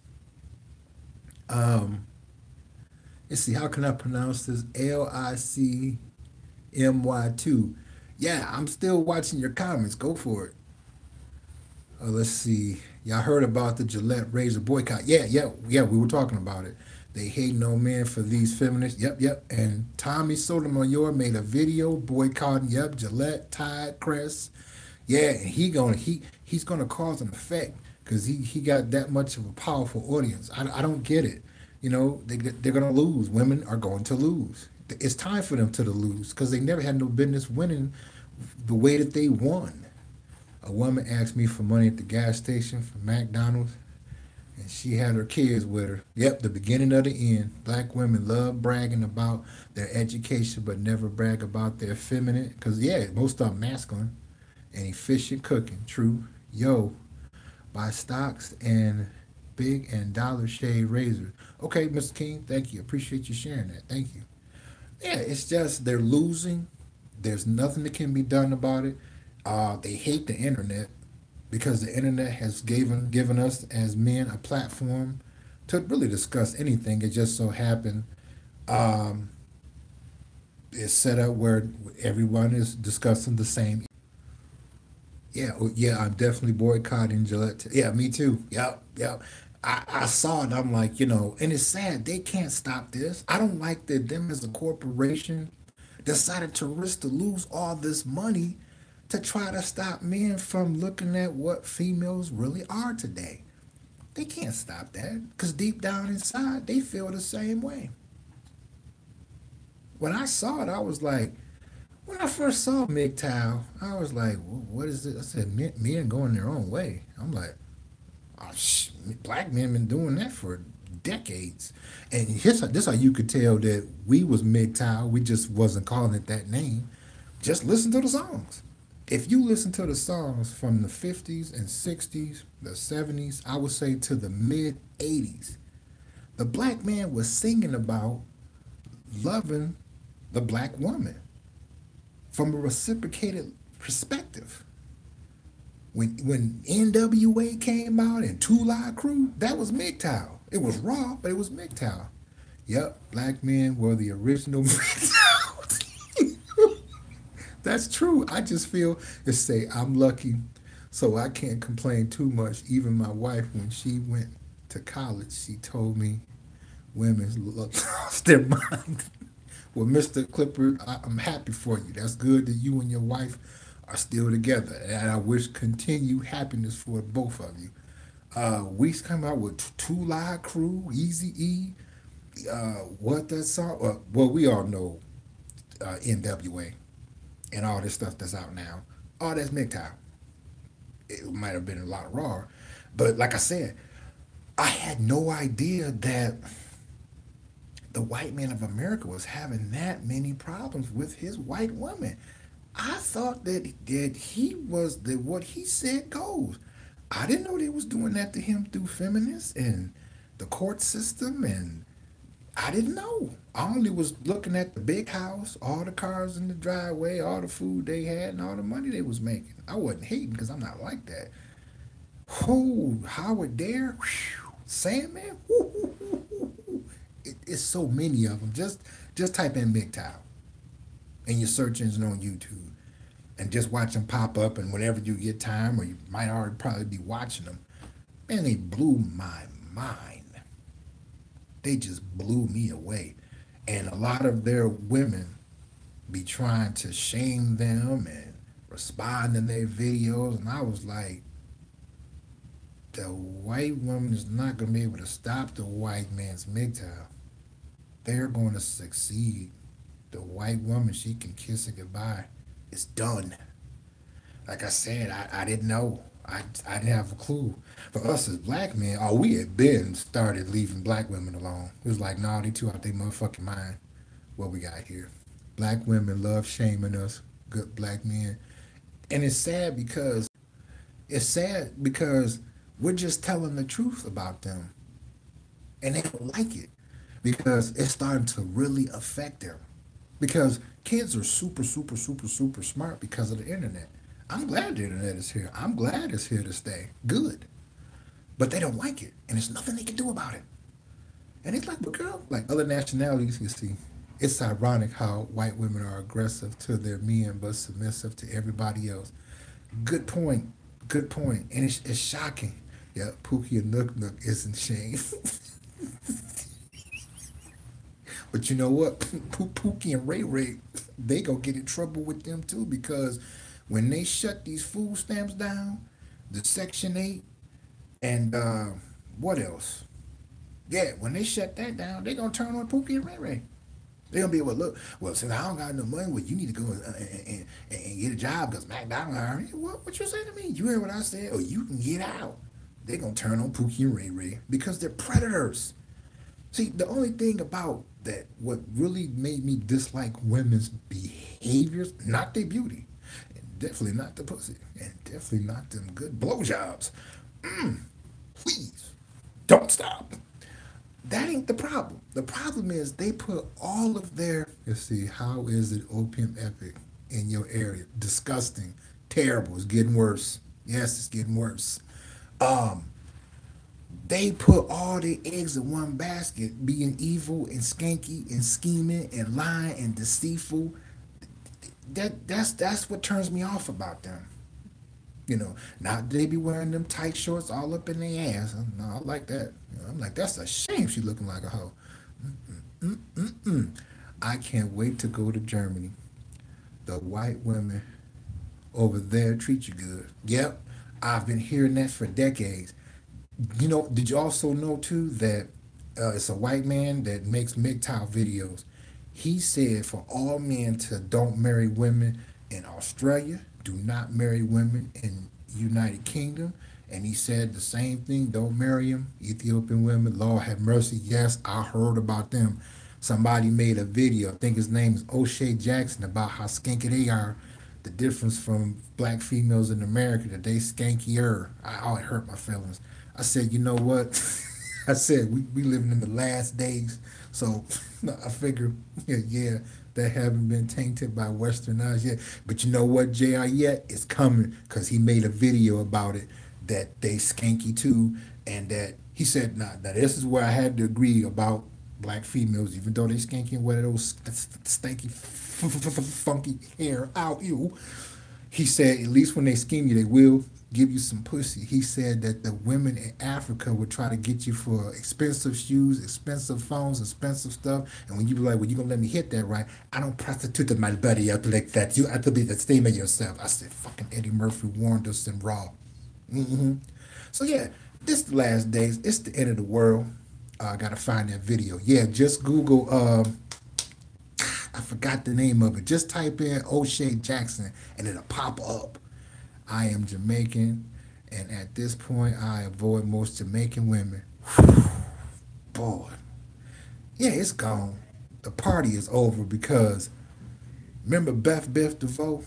um let's see, how can I pronounce this? LICMY2. Yeah, I'm still watching your comments. Go for it. Let's see. Y'all heard about the Gillette razor boycott? Yeah, yeah, yeah. We were talking about it. They hate no men for these feminists. Yep, yep. And Tommy Sotomayor made a video boycotting. Yep, Gillette, Tide, Crest. Yeah, and he's gonna cause an effect because he got that much of a powerful audience. I don't get it. You know, they're gonna lose. Women are going to lose. It's time for them to lose because they never had no business winning the way that they won. A woman asked me for money at the gas station for McDonald's, and she had her kids with her. Yep, the beginning of the end. Black women love bragging about their education, but never brag about their feminine. Because, yeah, most of them masculine and efficient cooking. True. Yo, buy stocks and big and Dollar Shave razors. Okay, Mr. King, thank you. Appreciate you sharing that. Thank you. Yeah, it's just they're losing. There's nothing that can be done about it. They hate the internet because the internet has given us as men a platform to really discuss anything. It just so happened um, it's set up where everyone is discussing the same. Yeah, oh, yeah, I'm definitely boycotting Gillette. Yeah, me too. Yep, yep. I saw it. I'm like, and it's sad. They can't stop this. I don't like that them as a corporation decided to risk to lose all this money to try to stop men from looking at what females really are today. They can't stop that because deep down inside, they feel the same way. When I saw it, I was like, when I first saw MGTOW, I was like, what is this? I said, men going their own way. I'm like, oh, black men been doing that for decades. And this how you could tell that we was MGTOW. We just wasn't calling it that name. Just listen to the songs. If you listen to the songs from the 50s and 60s, the 70s, I would say to the mid 80s, the black man was singing about loving the black woman from a reciprocated perspective. When NWA came out and Two Live Crew, that was MGTOW. It was raw, but it was MGTOW. Yep, black men were the original MGTOW. That's true. I just feel to say I'm lucky, so I can't complain too much. Even my wife, when she went to college, she told me women lost their mind. Well, Mr. Clifford, I'm happy for you. That's good that you and your wife are still together, and I wish continued happiness for both of you. Weeks come out with Two Live Crew, Easy E. What that song? Well, we all know NWA and all this stuff that's out now. All that's MGTOW. It might have been a lot raw, but like I said, I had no idea that the white man of America was having that many problems with his white woman. I thought that he was that what he said goes. I didn't know they was doing that to him through feminists and the court system, and I didn't know. I only was looking at the big house, all the cars in the driveway, all the food they had, and all the money they was making. I wasn't hating because I'm not like that. Oh, Howard Dare, whew, Sandman, whoo, whoo, whoo, whoo, whoo. It's so many of them. Just type in MGTOW in your search engine on YouTube and just watch them pop up. And whenever you get time, or you might already probably be watching them, man, they blew my mind. They just blew me away. And a lot of their women be trying to shame them and respond in their videos. And I was like, the white woman is not going to be able to stop the white man's MGTOW. They're going to succeed. The white woman, she can kiss it goodbye. It's done. Like I said, I didn't know. I didn't have a clue. For us as black men, oh, we had been started leaving black women alone. It was like, nah, they too out their motherfucking mind. What we got here. Black women love shaming us, good black men. And it's sad because we're just telling the truth about them. And they don't like it because it's starting to really affect them. Because kids are super, super, super, super smart because of the internet. I'm glad the internet is here. I'm glad it's here to stay. Good. But they don't like it. And there's nothing they can do about it. And it's like, but girl, like other nationalities, you see, it's ironic how white women are aggressive to their men but submissive to everybody else. Good point. Good point. And it's shocking. Yeah, Pookie and Nook Nook isn't shame. But you know what? Pookie and Ray Ray, they gonna get in trouble with them too because when they shut these food stamps down, the Section 8, and what else? Yeah, when they shut that down, they gonna turn on Pookie and Ray Ray. They gonna be able to look. Well, since I don't got no money, well, you need to go and get a job because McDonald's hiring you. What you say to me? You heard what I said? Oh, you can get out. They gonna turn on Pookie and Ray Ray because they're predators. See, the only thing about that, what really made me dislike women's behaviors, not their beauty, and definitely not the pussy, and definitely not them good blowjobs. Please, don't stop. That ain't the problem. The problem is they put all of their, let's see, how is it opium epic in your area? Disgusting, terrible, it's getting worse. Yes, it's getting worse. Um, they put all their eggs in one basket, being evil and skanky and scheming and lying and deceitful. That's what turns me off about them. Not they be wearing them tight shorts all up in their ass. No, I like that. I'm like, that's a shame she looking like a hoe. Mm-mm. I can't wait to go to Germany. The white women over there treat you good. Yep, I've been hearing that for decades. Did you also know too that it's a white man that makes MGTOW videos? He said for all men to don't marry women in Australia, do not marry women in United Kingdom, and he said the same thing. Don't marry them, Ethiopian women. Lord have mercy. Yes, I heard about them. Somebody made a video. I think his name is O'Shea Jackson about how skanky they are. the difference from black females in America, that they skankier. It hurt my feelings. I said, you know what? I said we living in the last days, so I figure, yeah, that haven't been tainted by westernized yet. But you know what, Jr. Yet it's coming because he made a video about it that they skanky too, and that he said, nah, now this is where I had to agree about black females, even though they skanky and wear those stanky, funky hair out, you. He said, at least when they scheme you, they will give you some pussy. He said that the women in Africa would try to get you for expensive shoes, expensive phones, expensive stuff. And when you be like, well, you gonna let me hit that, right? I don't prostitute my body out like that. You have to be the same as yourself. I said, fucking Eddie Murphy warned us in Raw. So yeah, this the last days. It's the end of the world. I gotta find that video. Yeah, just Google. I forgot the name of it. Just type in O'Shea Jackson, and it'll pop up. I am Jamaican, and at this point, I avoid most Jamaican women. Boy, yeah, it's gone. The party is over because remember Biff DeVoe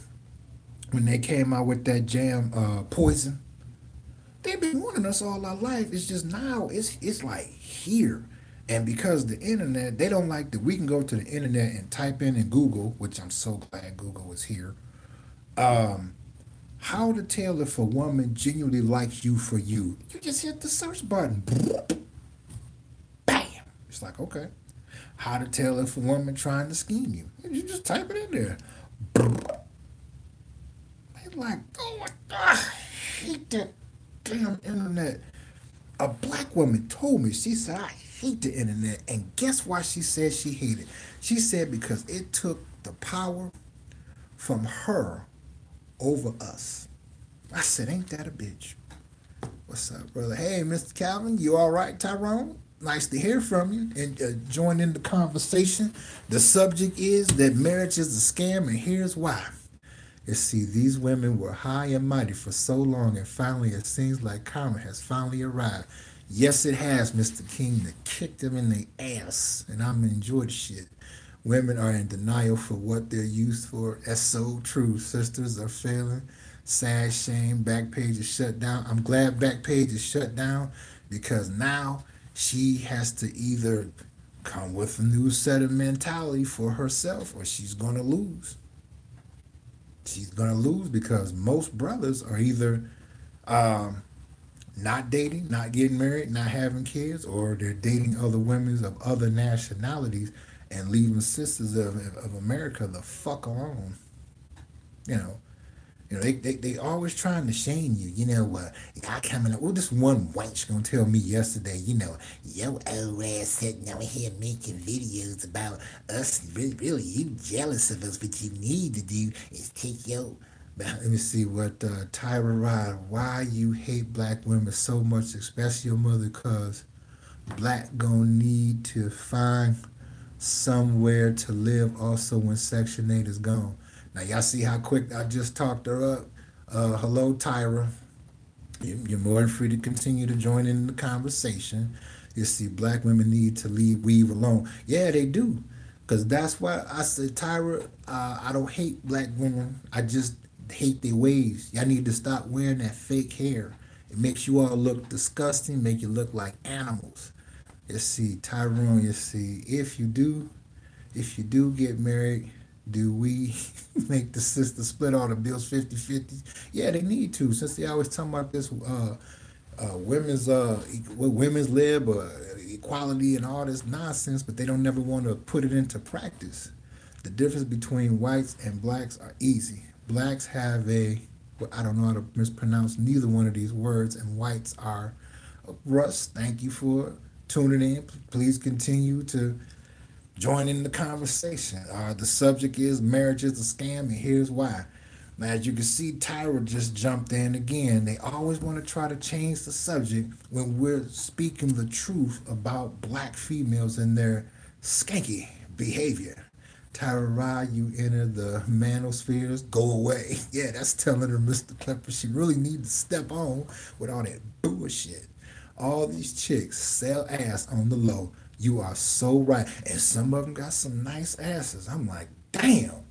when they came out with that jam, Poison. They've been wanting us all our life. It's just now it's like here. And because the internet, they don't like that we can go to the internet and type in Google, which I'm so glad Google is here. How to tell if a woman genuinely likes you for you. You just hit the search button. Bam. It's like, okay. How to tell if a woman trying to scheme you. You just type it in there. They like, oh my God, I hate that damn internet. A black woman told me, she said, I hate the internet. And guess why she said she hated it? She said because it took the power from her over us. I said, ain't that a bitch? What's up, brother? Hey, Mr. Calvin, you all right, Tyrone? Nice to hear from you and join in the conversation. The subject is that marriage is a scam, and here's why. You see, these women were high and mighty for so long, and finally it seems like karma has finally arrived. Yes, it has, Mr. King. That kicked them in the ass, and I'm enjoying the shit. Women are in denial for what they're used for. That's so true. Sisters are failing. Sad shame. Backpage is shut down. I'm glad Backpage is shut down because now she has to either come with a new set of mentality for herself or she's going to lose. She's going to lose because most brothers are either not dating, not getting married, not having kids, or they're dating other women of other nationalities and leaving sisters of America the fuck alone. You know, they always trying to shame you. You know, I coming up. Well, this one wench gonna tell me yesterday. You know, yo old ass sitting over here making videos about us. Really, you jealous of us. What you need to do is take your. Let me see what Tyra Rod. Why you hate black women so much, especially your mother? Cause black gonna need to find somewhere to live also when Section 8 is gone. Now, y'all see how quick I just talked her up? Hello, Tyra. You're more than free to continue to join in the conversation. You see, black women need to leave weave alone. Yeah, they do. Because that's why I said, Tyra, I don't hate black women. I just hate their ways. Y'all need to stop wearing that fake hair. It makes you all look disgusting, make you look like animals. You see, Tyrone, you see, if you do get married, do we make the sister split all the bills 50-50? Yeah, they need to, since they always talking about this women's lib or equality and all this nonsense, but they don't never want to put it into practice. The difference between whites and blacks are easy. Blacks have I don't know how to mispronounce neither one of these words, and whites are Russ. Thank you for tuning in. Please continue to join in the conversation. The subject is marriage is a scam, and here's why. Now, as you can see, Tyra just jumped in again. They always want to try to change the subject when we're speaking the truth about black females and their skanky behavior. Tyra Rod, you enter the manospheres, go away. Yeah, that's telling her, Mr. Clipper, she really needs to step on with all that bullshit. All these chicks sell ass on the low. You are so right. And some of them got some nice asses. I'm like, damn.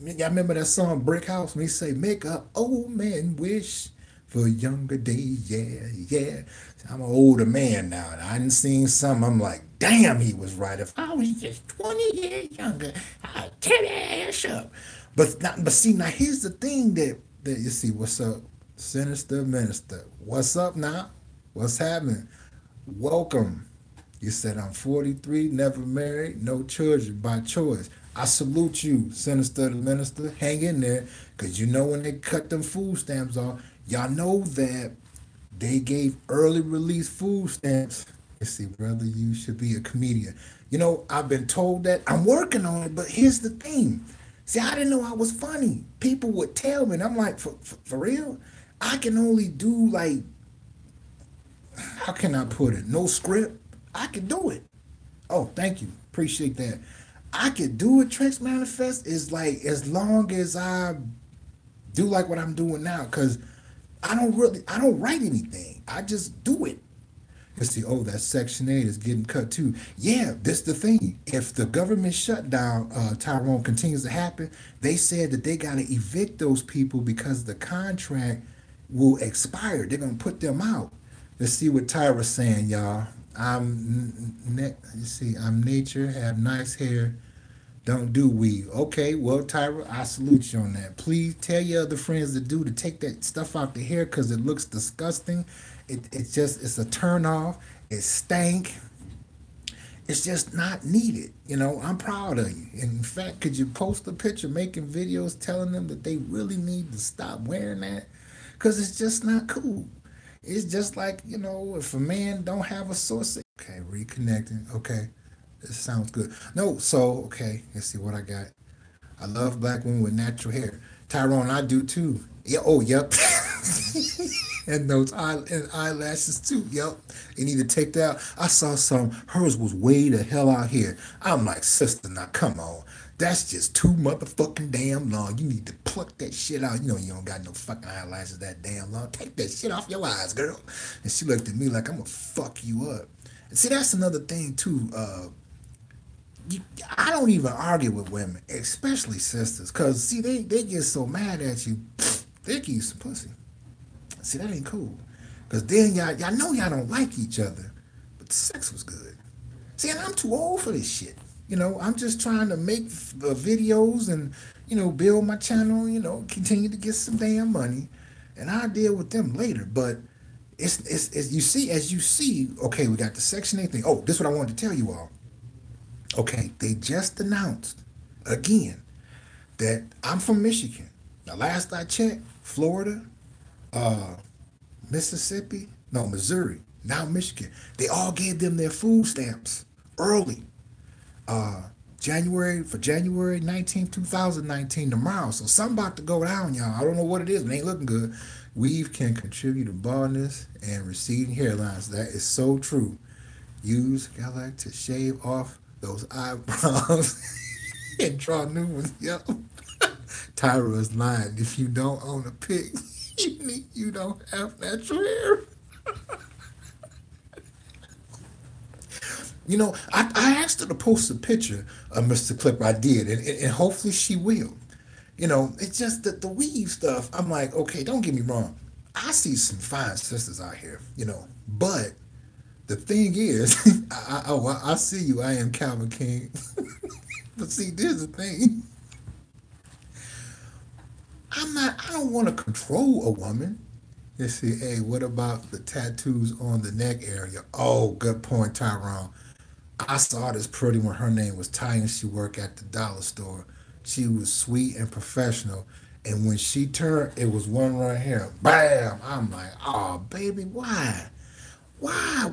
Y'all remember that song Brick House when he say, make a old man wish for younger days? Yeah, yeah. I'm an older man now, and I done seen some. I'm like, damn, he was right. If I was just 20 years younger, I'd tear that ass up. But see, now here's the thing that you see. What's up, Sinister Minister? What's up now? What's happening? Welcome. You said I'm 43, never married, no children by choice. I salute you, Sinister the Minister. Hang in there, because you know when they cut them food stamps off, y'all know that they gave early release food stamps. You see, brother, you should be a comedian. You know, I've been told that. I'm working on it, but here's the thing. See, I didn't know I was funny. People would tell me, and I'm like, for real? I can only do like, how can I put it? No script. I can do it. Oh, thank you. Appreciate that. I could do it. Tricks Manifest is like as long as I do like what I'm doing now, because I don't write anything. I just do it. You see, oh, that Section 8 is getting cut too. Yeah, this the thing. If the government shutdown, Tyrone, continues to happen, they said that they got to evict those people because the contract will expire. They're going to put them out. Let's see what Tyra's saying, y'all. You see, I'm nature, have nice hair, don't do weed. Okay, well, Tyra, I salute you on that. Please tell your other friends to take that stuff out the hair because it looks disgusting. It's a turn off. It stank. It's just not needed. You know, I'm proud of you. And in fact, could you post a picture making videos telling them that they really need to stop wearing that? Because it's just not cool. It's just like, you know, if a man don't have a source. Okay, reconnecting. Okay, this sounds good. No, so, okay, let's see what I got. I love black women with natural hair. Tyrone, I do too. Yeah, oh, yep. And those eyelashes too. Yep. You need to take that out. I saw some. Hers was way the hell out here. I'm like, sister, now come on. That's just too motherfucking damn long. You need to pluck that shit out. You know you don't got no fucking eyelashes that damn long. Take that shit off your eyes, girl. And she looked at me like I'm gonna fuck you up. And see, that's another thing too. I don't even argue with women, especially sisters, cause see they get so mad at you. They give you some pussy. See, that ain't cool. Because then y'all know y'all don't like each other. But the sex was good. See, and I'm too old for this shit. You know, I'm just trying to make videos and, you know, build my channel, you know, continue to get some damn money. And I'll deal with them later. But it's as you see, okay, we got the Section 8 thing. Oh, this is what I wanted to tell you all. Okay, they just announced, again, that I'm from Michigan. Now, last I checked, Florida, Mississippi, no, Missouri, now Michigan. They all gave them their food stamps early. January 19th, 2019, tomorrow. So something about to go down, y'all. I don't know what it is, but it ain't looking good. Weave can contribute to baldness and receding hairlines. That is so true. Use Galact to shave off those eyebrows and draw new ones. Yep. Tyra is lying. If you don't own a pig, you don't have natural hair. You know, I asked her to post a picture of Mr. Clipper. I did, and hopefully she will. You know, it's just that the weave stuff, I'm like, okay, don't get me wrong. I see some fine sisters out here, you know, but the thing is, I see you, I am Calvin King. But see, there's the thing. I don't want to control a woman. Let's see, hey, what about the tattoos on the neck area? Oh, good point, Tyrone. I saw this pretty when her name was Ty and she worked at the dollar store. She was sweet and professional. And when she turned, it was one right here. Bam! I'm like, oh, baby, why? Why?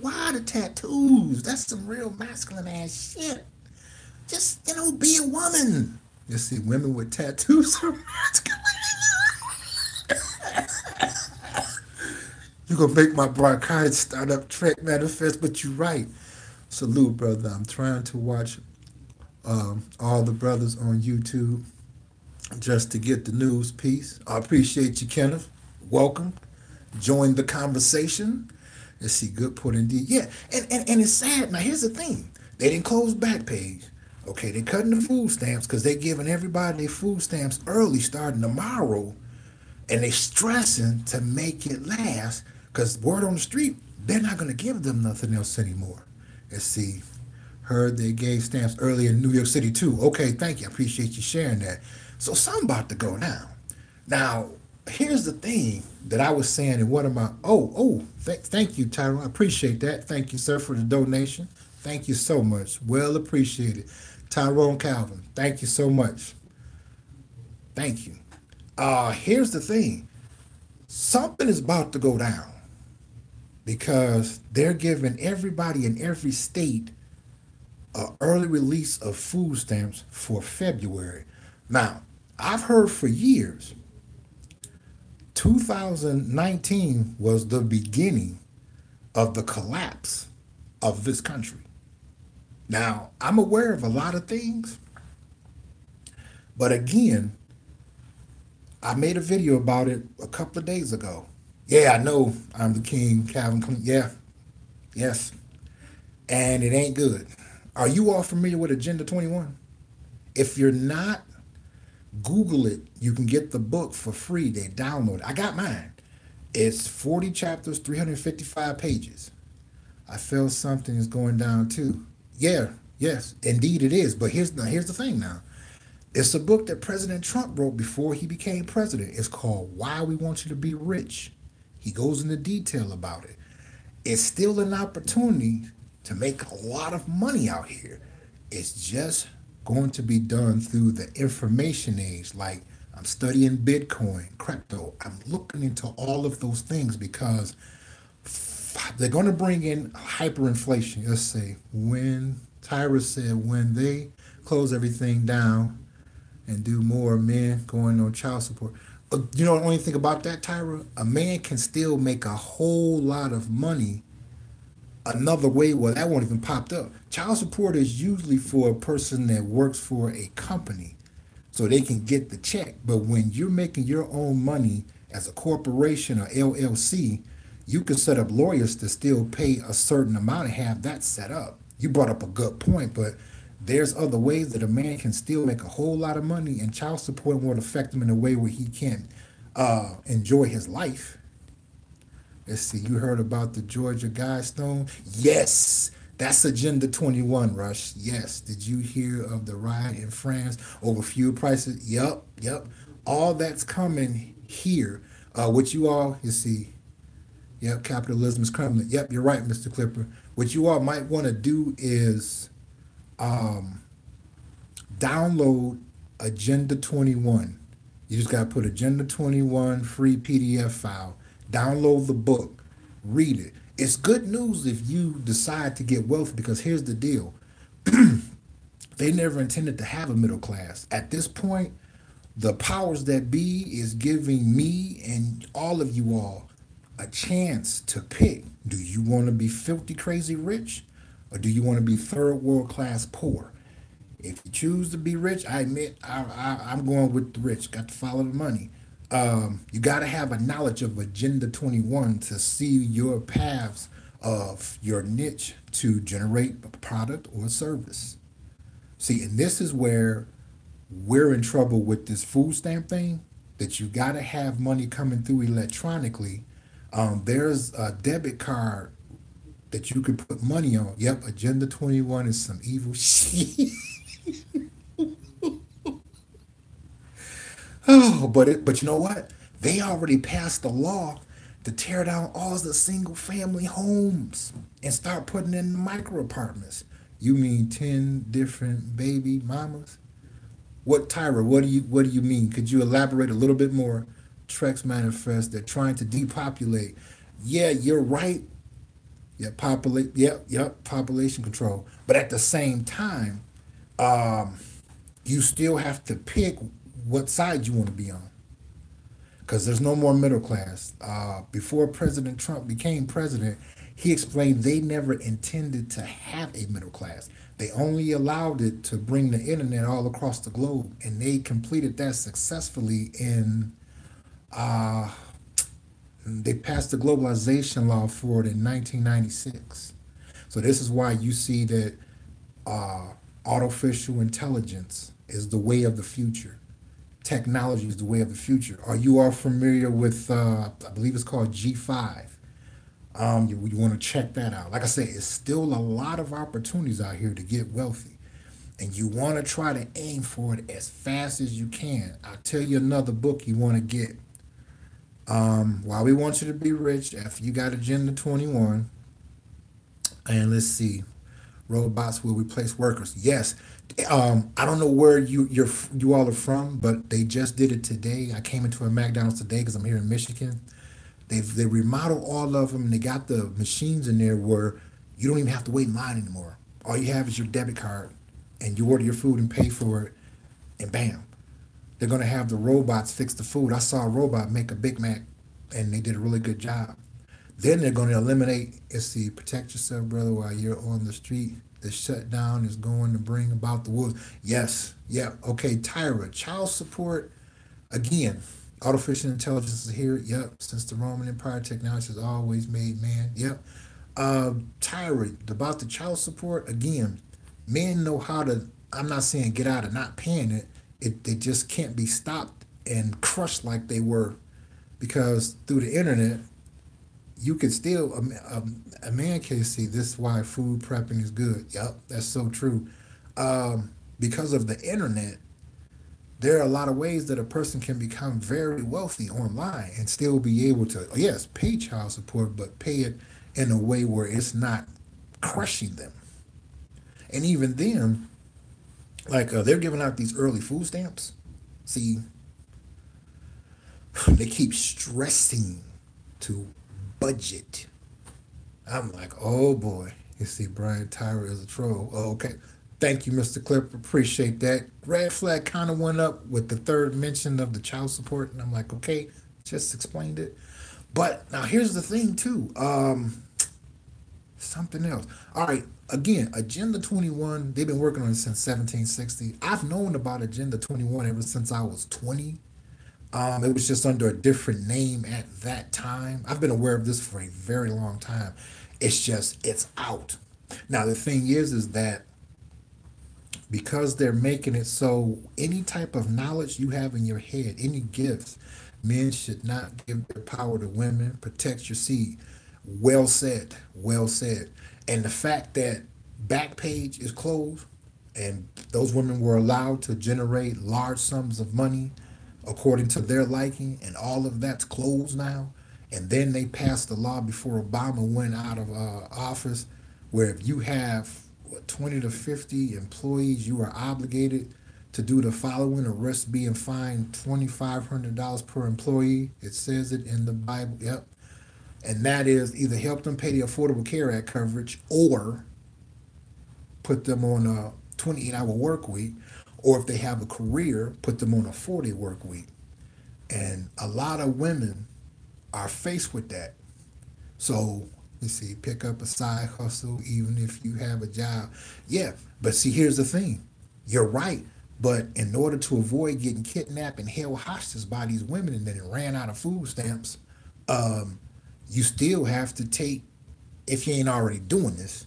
Why the tattoos? That's some real masculine ass shit. Just, you know, be a woman. You see, women with tattoos are masculine. You're going to make my bronchitis start up Trek Manifest, but you're right. Salute, brother. I'm trying to watch all the brothers on YouTube just to get the news piece. I appreciate you, Kenneth. Welcome. Join the conversation. Let's see, good put indeed. Yeah, and it's sad. Now, here's the thing. They didn't close Backpage, Okay, they cutting the food stamps because they giving everybody their food stamps early, starting tomorrow, and they stressing to make it last because word on the street, they're not going to give them nothing else anymore. Let's see. Heard they gave stamps early in New York City too. Okay, thank you. I appreciate you sharing that. So something about to go down. Now, here's the thing that I was saying in one of my thank you, Tyrone. I appreciate that. Thank you, sir, for the donation. Thank you so much. Well appreciated. Tyrone Calvin, thank you so much. Thank you. Here's the thing. Something is about to go down because they're giving everybody in every state an early release of food stamps for February. Now, I've heard for years 2019 was the beginning of the collapse of this country. Now, I'm aware of a lot of things, but again, I made a video about it a couple of days ago. Yeah, I know I'm the king, Calvin. Yeah, yes, and it ain't good. Are you all familiar with Agenda 21? If you're not, Google it. You can get the book for free. They download it. I got mine. It's 40 chapters, 355 pages. I feel something is going down too. Yeah, yes, indeed it is. But here's the thing now. It's a book that President Trump wrote before he became president. It's called Why We Want You to Be Rich. He goes into detail about it. It's still an opportunity to make a lot of money out here. It's just going to be done through the information age. Like I'm studying Bitcoin, crypto. I'm looking into all of those things because they're going to bring in hyperinflation. Let's say when Tyra said when they close everything down and do more men going on child support. You know the only thing about that, Tyra? A man can still make a whole lot of money another way. Well, that won't even popped up. Child support is usually for a person that works for a company so they can get the check. But when you're making your own money as a corporation or LLC, you can set up lawyers to still pay a certain amount and have that set up. You brought up a good point, but there's other ways that a man can still make a whole lot of money, and child support won't affect him in a way where he can't enjoy his life. Let's see, you heard about the Georgia Guidestone? Yes, that's Agenda 21, Rush. Yes. Did you hear of the riot in France over fuel prices? Yep, yep. All that's coming here. What you all, you see, yep, capitalism is crumbling. Yep, you're right, Mr. Clipper. What you all might want to do is download Agenda 21. You just got to put Agenda 21 free PDF file. Download the book. Read it. It's good news if you decide to get wealthy because here's the deal. They never intended to have a middle class. At this point, the powers that be is giving me and all of you all a chance to pick. Do you want to be filthy crazy rich or do you want to be third world class poor? If you choose to be rich, I admit I'm going with the rich. Got to follow the money. You got to have a knowledge of Agenda 21 to see your paths of your niche to generate a product or a service. See, and this is where we're in trouble with this food stamp thing, that you got to have money coming through electronically. There's a debit card that you could put money on. Yep, Agenda 21 is some evil shit. Oh, but you know what? They already passed a law to tear down all the single family homes and start putting in micro apartments. You mean 10 different baby mamas? What, Tyra, what do you mean? Could you elaborate a little bit more? Trex manifest, they're trying to depopulate. Yeah, you're right. Yeah, population control. But at the same time, you still have to pick what side you want to be on because there's no more middle class. Before President Trump became president, he explained they never intended to have a middle class. They only allowed it to bring the internet all across the globe, and they completed that successfully in, they passed the globalization law for it in 1996. So this is why you see that Artificial intelligence is the way of the future. Technology is the way of the future. Are you all familiar with, I believe it's called G5? You want to check that out. Like I say, it's still a lot of opportunities out here to get wealthy. And you want to try to aim for it as fast as you can. I'll tell you another book you want to get. Why We Want You to Be Rich, after you got Agenda 21. And let's see, robots will replace workers. Yes. I don't know where you all are from, but they just did it today. I came into a McDonald's today because I'm here in Michigan. They remodeled all of them, and they got the machines in there where you don't even have to wait in line anymore. All you have is your debit card, and you order your food and pay for it, and bam, they're gonna have the robots fix the food. I saw a robot make a Big Mac, and they did a really good job. Then they're going to eliminate, let's see, protect yourself, brother, while you're on the street. The shutdown is going to bring about the wolves. Yes, yeah, okay, Tyra, child support, again, artificial intelligence is here. Yep, since the Roman Empire, technology has always made man. Yep. Tyra, about the child support, again, men know how to, I'm not saying get out of not paying it, they just can't be stopped and crushed like they were because through the internet, you can still a man can see this is why food prepping is good. Yep, that's so true. Because of the internet, there are a lot of ways that a person can become very wealthy online and still be able to, yes, pay child support, but pay it in a way where it's not crushing them. And even then, like they're giving out these early food stamps. See, they keep stressing to budget. I'm like, oh boy. You see, Brian Tyra is a troll. Oh, okay. Thank you, Mr. Clipper. Appreciate that. Red flag kind of went up with the third mention of the child support. And I'm like, okay, just explained it. But now here's the thing, too. Something else. All right. Again, Agenda 21, they've been working on it since 1760. I've known about Agenda 21 ever since I was 20. It was just under a different name at that time. I've been aware of this for a very long time. It's out. Now, the thing is that because they're making it so any type of knowledge you have in your head, any gifts, men should not give their power to women. Protect your seed. Well said. Well said. And the fact that Backpage is closed and those women were allowed to generate large sums of money according to their liking, and all of that's closed now. And then they passed the law before Obama went out of office, where if you have 20 to 50 employees, you are obligated to do the following, or risk being fined $2,500 per employee. It says it in the Bible. Yep. And that is either help them pay the Affordable Care Act coverage or put them on a 28-hour work week, or if they have a career, put them on a 40 work week. And a lot of women are faced with that. So, let's see, pick up a side hustle even if you have a job. Yeah, but see, here's the thing. You're right. But in order to avoid getting kidnapped and held hostage by these women and then ran out of food stamps, you still have to take, if you ain't already doing this,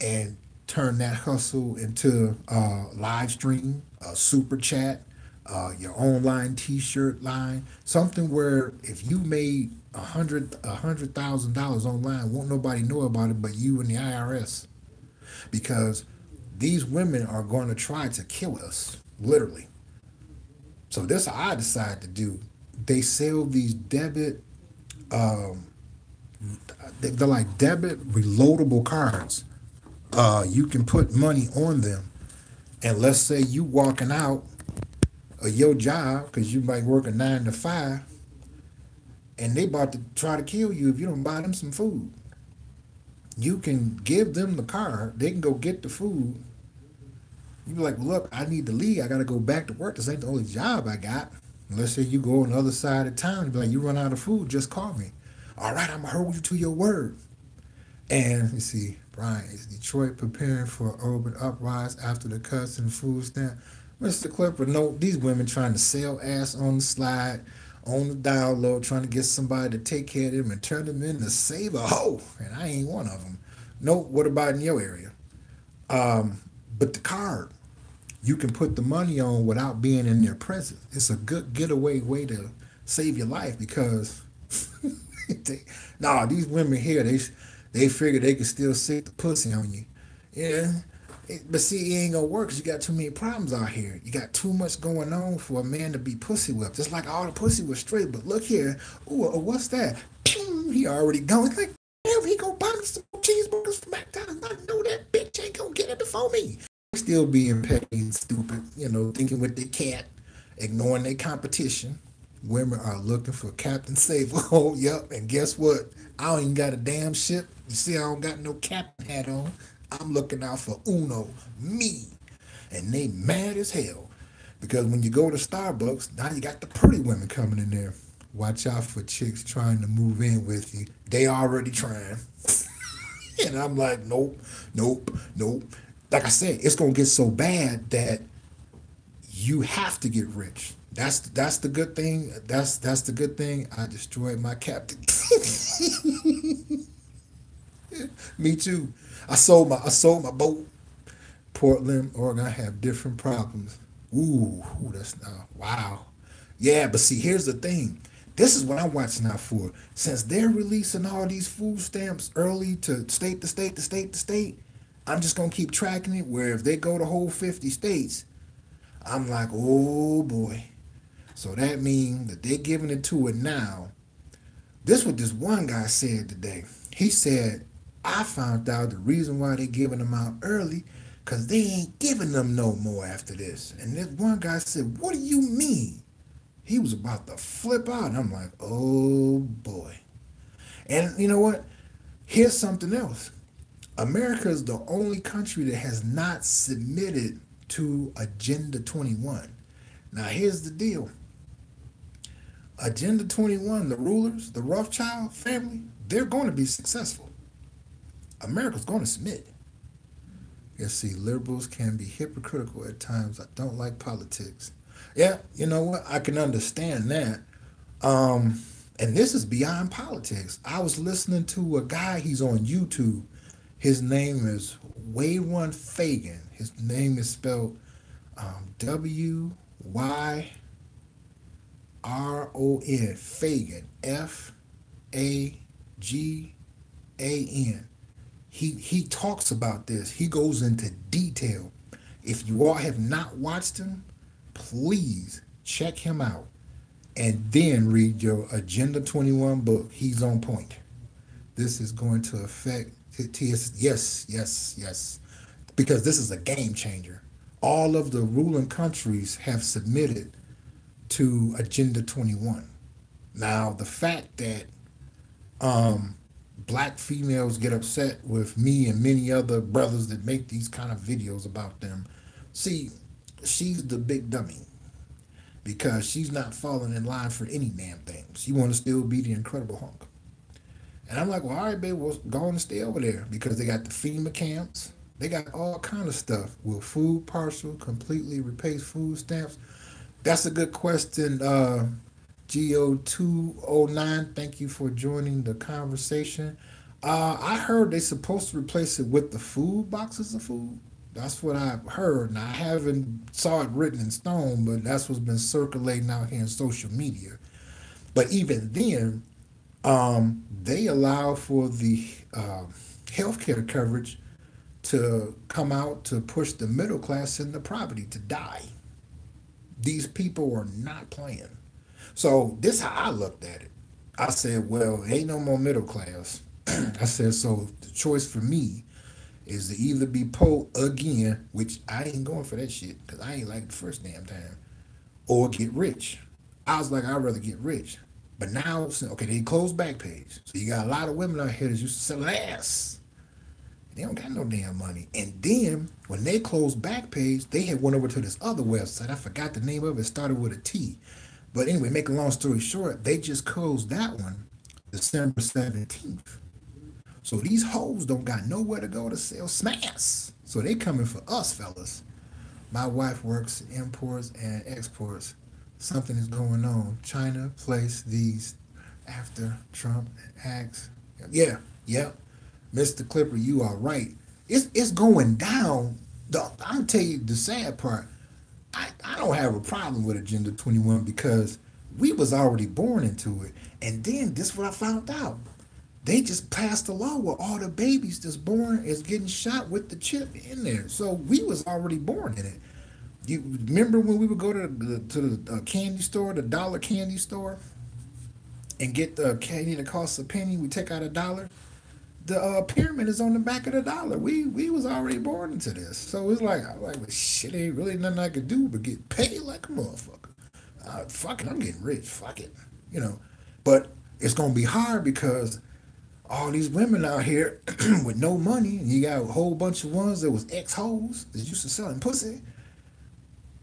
and turn that hustle into live stream, super chat, your online T-shirt line, something where if you made $100,000 online, won't nobody know about it but you and the IRS, because these women are going to try to kill us, literally. So this I decided to do. They sell these debit, um, they're like debit reloadable cards. You can put money on them, and let's say you walking out of your job because you might work a 9 to 5, and they about to try to kill you if you don't buy them some food. You can give them the card. They can go get the food. You be like, look, I need to leave. I got to go back to work. This ain't the only job I got. And let's say you go on the other side of town. You be like, you run out of food, just call me. All right, I'm going to hold you to your word. And you see, Brian, is Detroit preparing for urban uprise after the cuts in food stamp? Mr. Clipper, no, these women trying to sell ass on the slide, on the down low, trying to get somebody to take care of them and turn them in to save a hoe. And I ain't one of them. No, what about in your area? But the card, you can put the money on without being in their presence. It's a good getaway way to save your life because they, nah, these women here, they figure they can still sick the pussy on you. Yeah. But see, it ain't gonna work because you got too many problems out here. You got too much going on for a man to be pussy whipped. Just like all the pussy was straight, but look here. Ooh, what's that? He already going. Like, damn, he gonna buy me some cheeseburgers from McDonald's. I know that bitch ain't gonna get it before me. Still being petty, stupid, thinking with their cat, ignoring their competition. Women are looking for Captain Save. Oh, yep. And guess what? I don't even got a damn ship. You see, I don't got no captain hat on. I'm looking out for Uno, me. And they mad as hell. Because when you go to Starbucks, now you got the pretty women coming in there. Watch out for chicks trying to move in with you. They already trying. And I'm like, nope, nope, nope. Like I said, it's gonna get so bad that you have to get rich. That's the good thing. That's the good thing. I destroyed my captain. Me too. I sold my boat. Portland, Oregon, I have different problems. That's wow. Yeah, but see, here's the thing. This is what I'm watching out for. Since they're releasing all these food stamps early to state to state to state to state, I'm just gonna keep tracking it. Where if they go to whole 50 states, I'm like, oh boy. So that means that they're giving it to it now. This is what this one guy said today. He said, I found out the reason why they giving them out early, because they ain't giving them no more after this. And this one guy said, what do you mean? He was about to flip out. And I'm like, oh boy. And you know what? Here's something else. America is the only country that has not submitted to Agenda 21. Now, here's the deal. Agenda 21, the rulers, the Rothschild family, they're going to be successful. America's going to submit. Let's see, liberals can be hypocritical at times. I don't like politics. Yeah, you know what? I can understand that. And this is beyond politics. I was listening to a guy, he's on YouTube. His name is Wayron Fagan. His name is spelled Wyron, Fagan, Fagan. He talks about this. He goes into detail. If you all have not watched him, please check him out and then read your Agenda 21 book. He's on point. This is going to affect yes, because this is a game changer. All of the ruling countries have submitted to Agenda 21. Now, the fact that black females get upset with me and many other brothers that make these kind of videos about them, see, she's the big dummy because she's not falling in line for any damn thing. She want to still be the Incredible Hulk. And I'm like, well, all right, babe, well, go on and stay over there because they got the FEMA camps. They got all kind of stuff with food partial, completely replaced food stamps. That's a good question, GO209. Thank you for joining the conversation. I heard they're supposed to replace it with the food boxes of food. That's what I've heard. Now, I haven't saw it written in stone, but that's what's been circulating out here in social media. But even then, they allow for the healthcare coverage to come out to push the middle class into poverty to die. These people are not playing. So this is how I looked at it. I said, well, ain't no more middle class. I said, so the choice for me is to either be poor again, which I ain't going for that shit because I ain't like the first damn time, or get rich. I was like, I'd rather get rich. But now, okay, they closed Backpage. So you got a lot of women out here that used to sell ass. They don't got no damn money. And then when they closed Backpage, they had went over to this other website. I forgot the name of it. It started with a T. But anyway, make a long story short, they just closed that one December 17th. So these hoes don't got nowhere to go to sell smash. So they coming for us, fellas. My wife works in imports and exports. Something is going on. China placed these after Trump acts. Yeah. Mr. Clipper, you are right. It's going down I'm gonna tell you the sad part. I don't have a problem with Agenda 21 because we was already born into it. And then this is what I found out. They just passed a law where all the babies that's born is getting shot with the chip in there. So we was already born in it. You remember when we would go to the candy store, the dollar candy store, and get the candy that costs a penny? We take out $1. The pyramid is on the back of the dollar. We was already born into this, so it's like I'm like, well, shit, ain't really nothing I could do but get paid like a motherfucker. Fuck it, I'm getting rich. Fuck it, you know. But it's gonna be hard because all these women out here with no money. You got a whole bunch of ones that was ex hoes that used to selling pussy,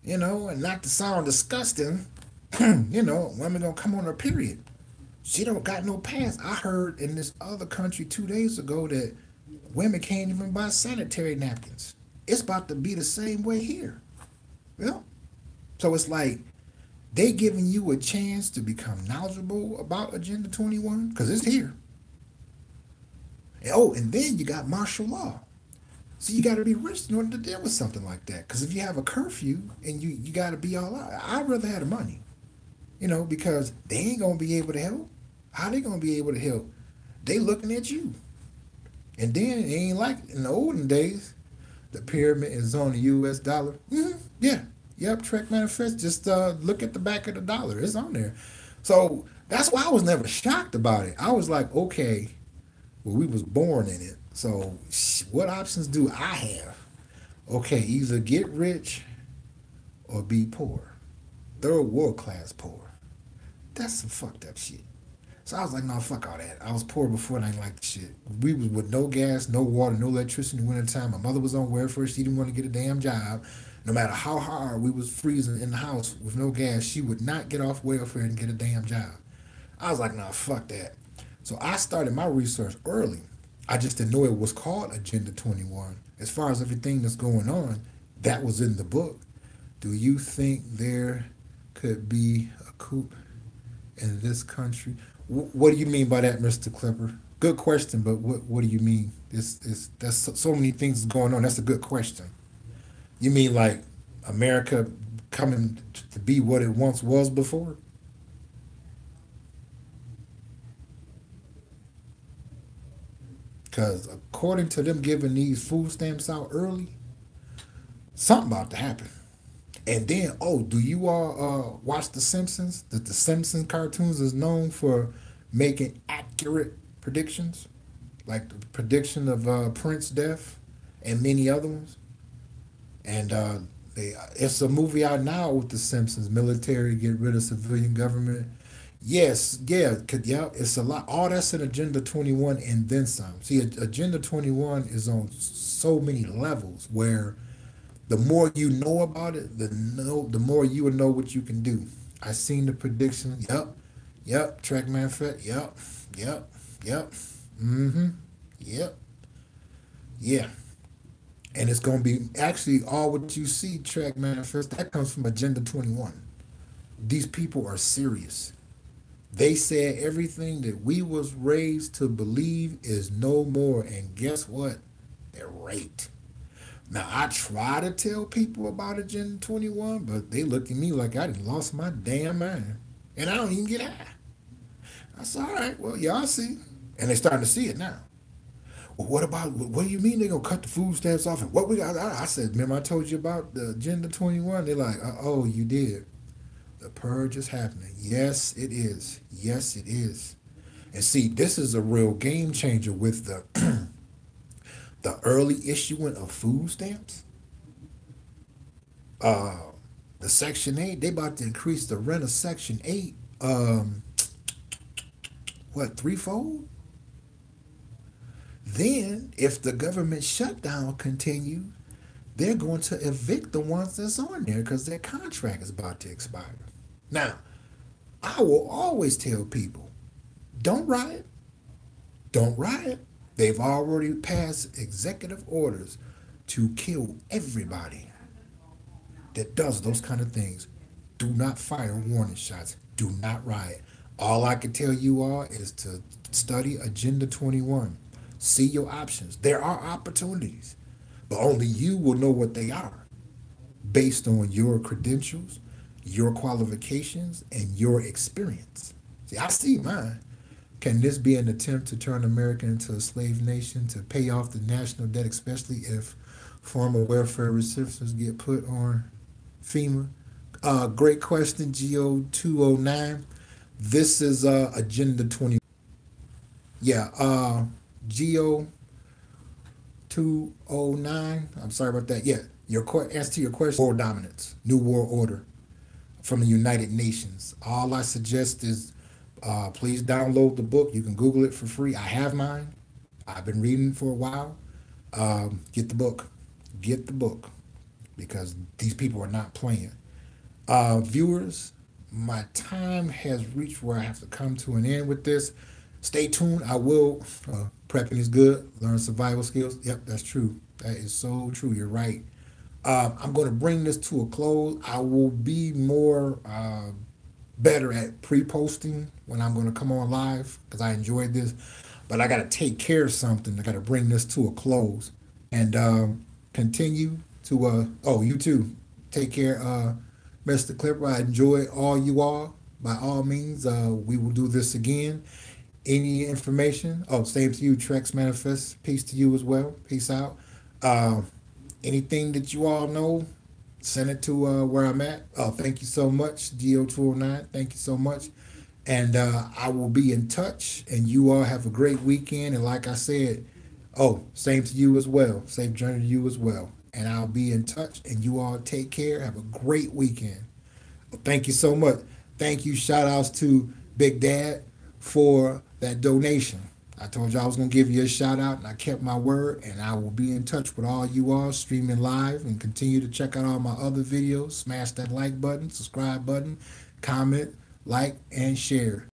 you know, and not to sound disgusting, you know, women gonna come on her period. She don't got no pass. I heard in this other country 2 days ago that women can't even buy sanitary napkins. It's about to be the same way here. Yeah. So it's like they giving you a chance to become knowledgeable about Agenda 21 because it's here. And, oh, and then you got martial law. So you got to be rich in order to deal with something like that. Because if you have a curfew and you got to be all out, I'd rather have the money, you know, because they ain't gonna be able to help. How they gonna be able to help? They looking at you. And then it ain't like in the olden days, the pyramid is on the US dollar. Yeah. Yep, Trek Manifest. Just look at the back of the dollar. It's on there. So that's why I was never shocked about it. I was like, okay, well, we was born in it. So what options do I have? Okay, either get rich or be poor. Third world class poor. That's some fucked up shit. So I was like, no, fuck all that. I was poor before and I didn't like the shit. We was with no gas, no water, no electricity in the wintertime. My mother was on welfare. She didn't want to get a damn job. No matter how hard we was freezing in the house with no gas, she would not get off welfare and get a damn job. I was like, nah, fuck that. So I started my research early. I just didn't know it was called Agenda 21. As far as everything that's going on, that was in the book. Do you think there could be a coup in this country? What do you mean by that, Mr. Clipper? Good question, but what do you mean? That's so many things going on. That's a good question. You mean like America coming to be what it once was before? Because according to them giving these food stamps out early, something about to happen. And then, oh, do you all watch The Simpsons? The Simpsons cartoons is known for making accurate predictions, like the prediction of Prince's death and many other ones. And it's a movie out now with The Simpsons. Military get rid of civilian government. Yes, yeah, yeah, it's a lot. All that's in Agenda 21 and then some. See, Agenda 21 is on so many levels where the more you know about it, the more you will know what you can do. I seen the prediction. Yep, yep. Track manifest. Yep, yep, yep. Mm-hmm. Yep. Yeah. And it's gonna be actually all what you see. Track manifest. That comes from Agenda 21. These people are serious. They said everything that we was raised to believe is no more. And guess what? They're right. Now I try to tell people about Agenda 21, but they look at me like I done lost my damn mind. And I don't even get high. I said, all right, well, y'all see. And they're starting to see it now. Well, what about, what do you mean they're going to cut the food stamps off? And what we got? I said, remember I told you about the Agenda 21? They're like, oh, you did. The purge is happening. Yes, it is. Yes, it is. And see, this is a real game changer with the early issuing of food stamps. Uh, the Section 8, they about to increase the rent of Section 8, threefold? Then, if the government shutdown continues, they're going to evict the ones that's on there because their contract is about to expire. Now, I will always tell people, don't riot. Don't riot. They've already passed executive orders to kill everybody that does those kind of things. Do not fire warning shots. Do not riot. All I can tell you all is to study Agenda 21. See your options. There are opportunities. but only you will know what they are based on your credentials, your qualifications, and your experience. See, I see mine. Can this be an attempt to turn America into a slave nation to pay off the national debt, especially if former welfare recipients get put on FEMA? Great question, GO209. This is Agenda 20. Yeah, GO209. I'm sorry about that. Yeah, your answer to your question: world dominance, new world order from the United Nations. All I suggest is please download the book. You can Google it for free. I have mine. I've been reading for a while. Get the book. Get the book because these people are not playing. Viewers, my time has reached where I have to come to an end with this. Stay tuned. I will. Prepping is good. Learn survival skills. Yep, that's true. That is so true. You're right. I'm going to bring this to a close. I will be more better at pre-posting when I'm going to come on live because I enjoyed this. But I got to take care of something. I got to bring this to a close and continue to. Oh, you too. Take care, Mr. Clipper. I enjoy all you all. By all means, we will do this again. Any information? Oh, same to you, Trex Manifest. Peace to you as well. Peace out. Uh, Anything that you all know, send it to where I'm at. Oh, thank you so much, GO209. Thank you so much. And I will be in touch. And you all have a great weekend. And like I said, oh, same to you as well. Safe journey to you as well. And I'll be in touch. And you all take care. Have a great weekend. Thank you so much. Thank you. Shout outs to Big Dad for that donation. I told you I was going to give you a shout out, and I kept my word, and I will be in touch with all you all streaming live and continue to check out all my other videos. Smash that like button, subscribe button, comment, like, and share.